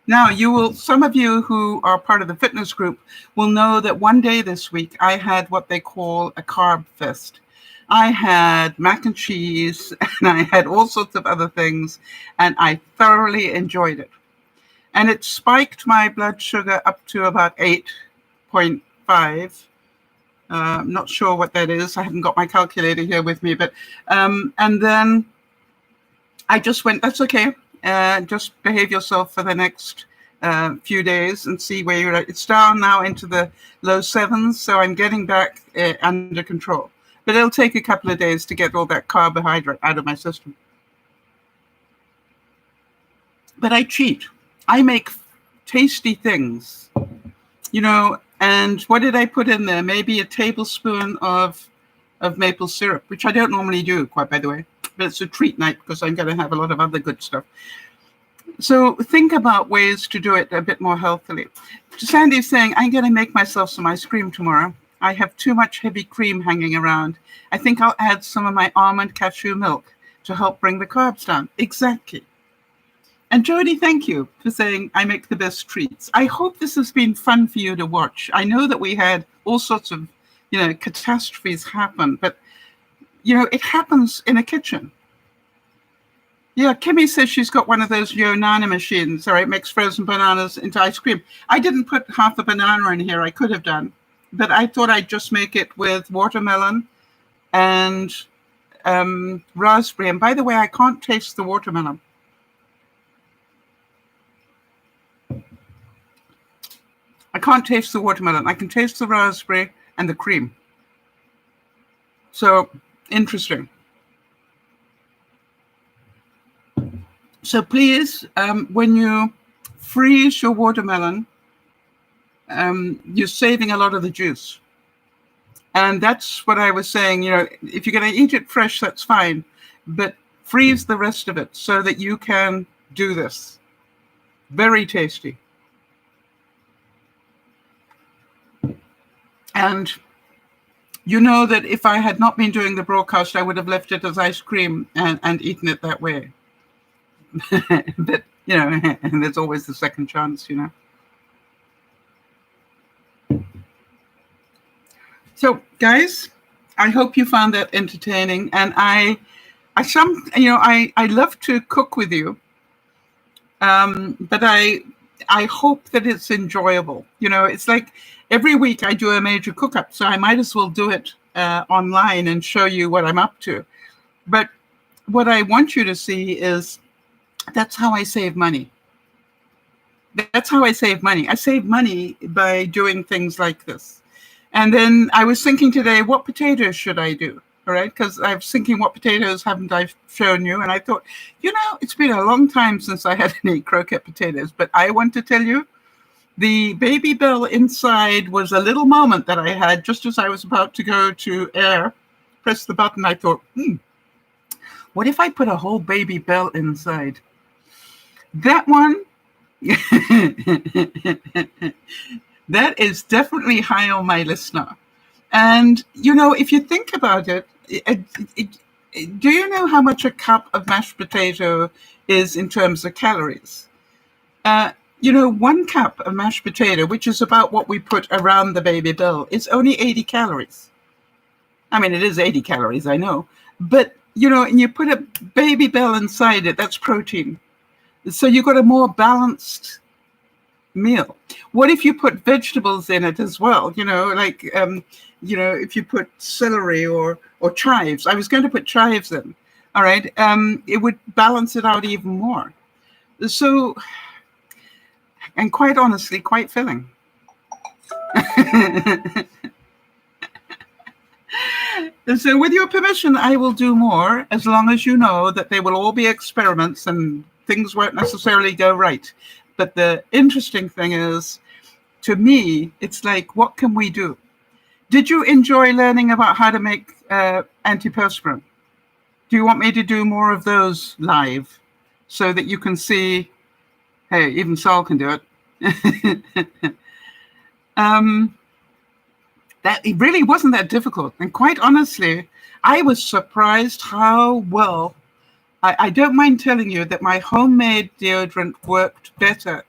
now some of you who are part of the fitness group will know that one day this week I had what they call a carb fest. I had mac and cheese and I had all sorts of other things and I thoroughly enjoyed it. And it spiked my blood sugar up to about 8.5. I'm not sure what that is. I haven't got my calculator here with me, but and then I just went, that's okay. Just behave yourself for the next few days and see where you're at. It's down now into the low 7s, so I'm getting back under control. But it'll take a couple of days to get all that carbohydrate out of my system. But I cheat. I make tasty things, and what did I put in there? Maybe a tablespoon of maple syrup, which I don't normally do, quite by the way. But it's a treat night because I'm going to have a lot of other good stuff. So think about ways to do it a bit more healthily. Sandy's saying, I'm going to make myself some ice cream tomorrow. I have too much heavy cream hanging around. I think I'll add some of my almond cashew milk to help bring the carbs down. Exactly. And Jody, thank you for saying I make the best treats. I hope this has been fun for you to watch. I know that we had all sorts of, catastrophes happen, but, it happens in a kitchen. Yeah, Kimmy says she's got one of those Yonana machines. All right, makes frozen bananas into ice cream. I didn't put half a banana in here. I could have done, but I thought I'd just make it with watermelon and raspberry. And by the way, I can't taste the watermelon. I can't taste the watermelon. I can taste the raspberry and the cream. So interesting. So please, when you freeze your watermelon, you're saving a lot of the juice. And that's what I was saying, if you're going to eat it fresh, that's fine. But freeze the rest of it so that you can do this. Very tasty. And you know that if I had not been doing the broadcast, I would have left it as ice cream and eaten it that way. But, and there's always the second chance, So, guys, I hope you found that entertaining. And I love to cook with you. But I hope that it's enjoyable. It's like every week I do a major cook-up, so I might as well do it online and show you what I'm up to. But what I want you to see is that's how I save money. That's how I save money. I save money by doing things like this. And then I was thinking today, what potatoes should I do? All right, because I was thinking, what potatoes haven't I shown you? And I thought, it's been a long time since I had any croquette potatoes. But I want to tell you, the baby bell inside was a little moment that I had just as I was about to go to air. Press the button. I thought, what if I put a whole baby bell inside? That one, that is definitely high on my list now. And, if you think about it, do you know how much a cup of mashed potato is in terms of calories? 1 cup of mashed potato, which is about what we put around the baby bell, is only 80 calories. I mean, it is 80 calories, I know. But, and you put a baby bell inside it, that's protein. So you've got a more balanced meal. What if you put vegetables in it as well? If you put celery or chives. I was going to put chives in. All right. It would balance it out even more. So, and quite honestly, quite filling. So with your permission, I will do more, as long as you know that they will all be experiments and things won't necessarily go right. But the interesting thing is, to me, it's like, what can we do? Did you enjoy learning about how to make antiperspirant? Do you want me to do more of those live so that you can see, hey, even Sal can do it? That it really wasn't that difficult. And quite honestly, I was surprised how well, I don't mind telling you that my homemade deodorant worked better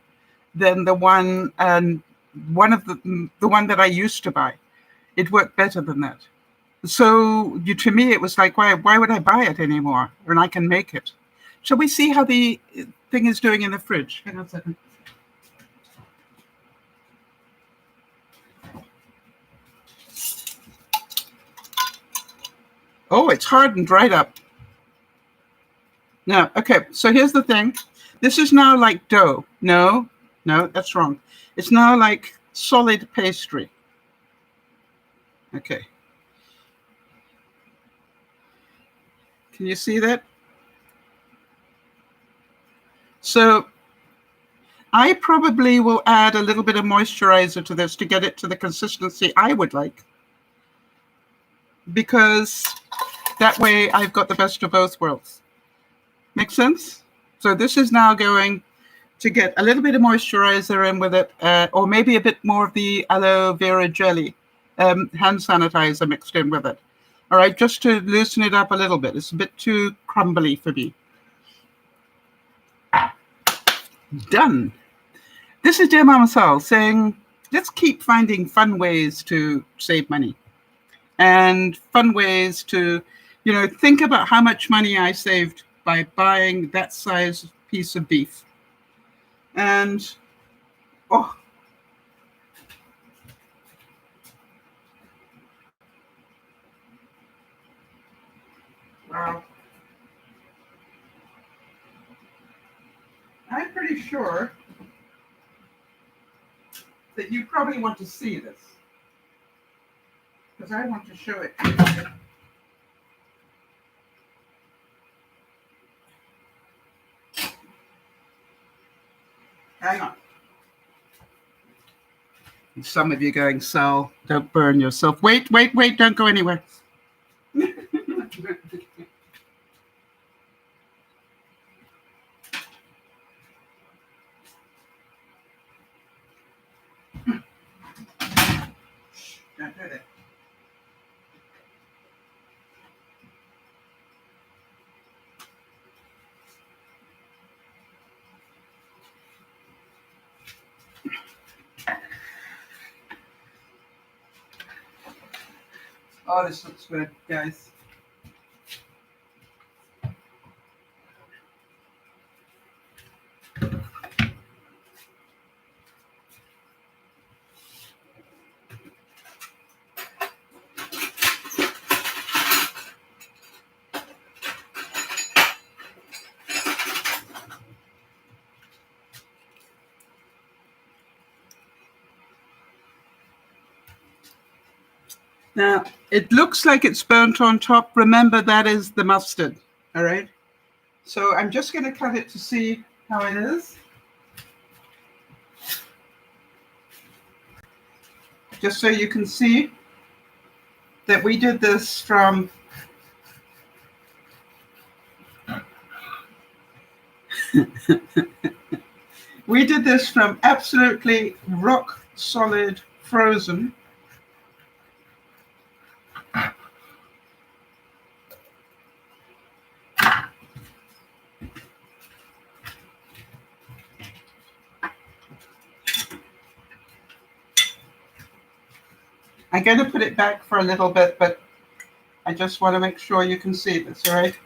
than the one that I used to buy. It worked better than that. So to me, it was like, why would I buy it anymore? When I can make it. Shall we see how the thing is doing in the fridge? Hang on a second. Oh, it's hardened right up. No, okay, so here's the thing. This is now like dough. No, that's wrong. It's now like solid pastry. Okay. Can you see that? So I probably will add a little bit of moisturizer to this to get it to the consistency I would like, because that way I've got the best of both worlds. Make sense? So this is now going to get a little bit of moisturizer in with it, or maybe a bit more of the aloe vera jelly, hand sanitizer mixed in with it. All right, just to loosen it up a little bit. It's a bit too crumbly for me. Done. This is DearMamaSal saying, let's keep finding fun ways to save money and fun ways to, think about how much money I saved by buying that size piece of beef. And, wow. I'm pretty sure that you probably want to see this, because I want to show it to you. Hang on. Some of you going, Sal, don't burn yourself. Wait, don't go anywhere. Don't do that. Oh, this looks good, guys. Now, it looks like it's burnt on top. Remember, that is the mustard, all right? So I'm just going to cut it to see how it is. Just so you can see that we did this from absolutely rock solid frozen . I'm going to put it back for a little bit, but I just want to make sure you can see this, all right?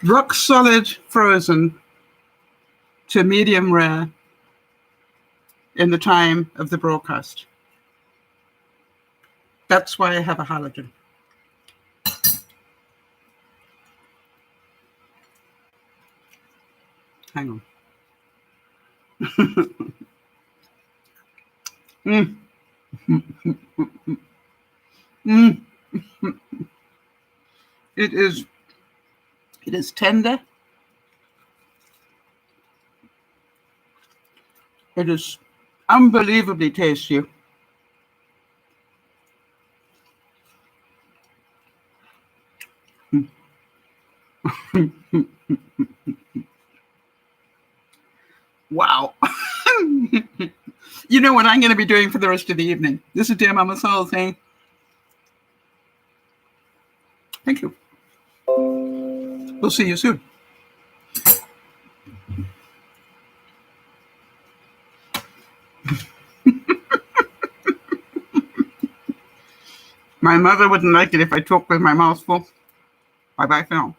Rock solid frozen to medium rare in the time of the broadcast. That's why I have a halogen. Hang on. It is tender. It is unbelievably tasty. Wow. You know what I'm going to be doing for the rest of the evening. This is DearMamaSal saying, thank you. We'll see you soon. My mother wouldn't like it if I talk with my mouth full. Bye-bye for now.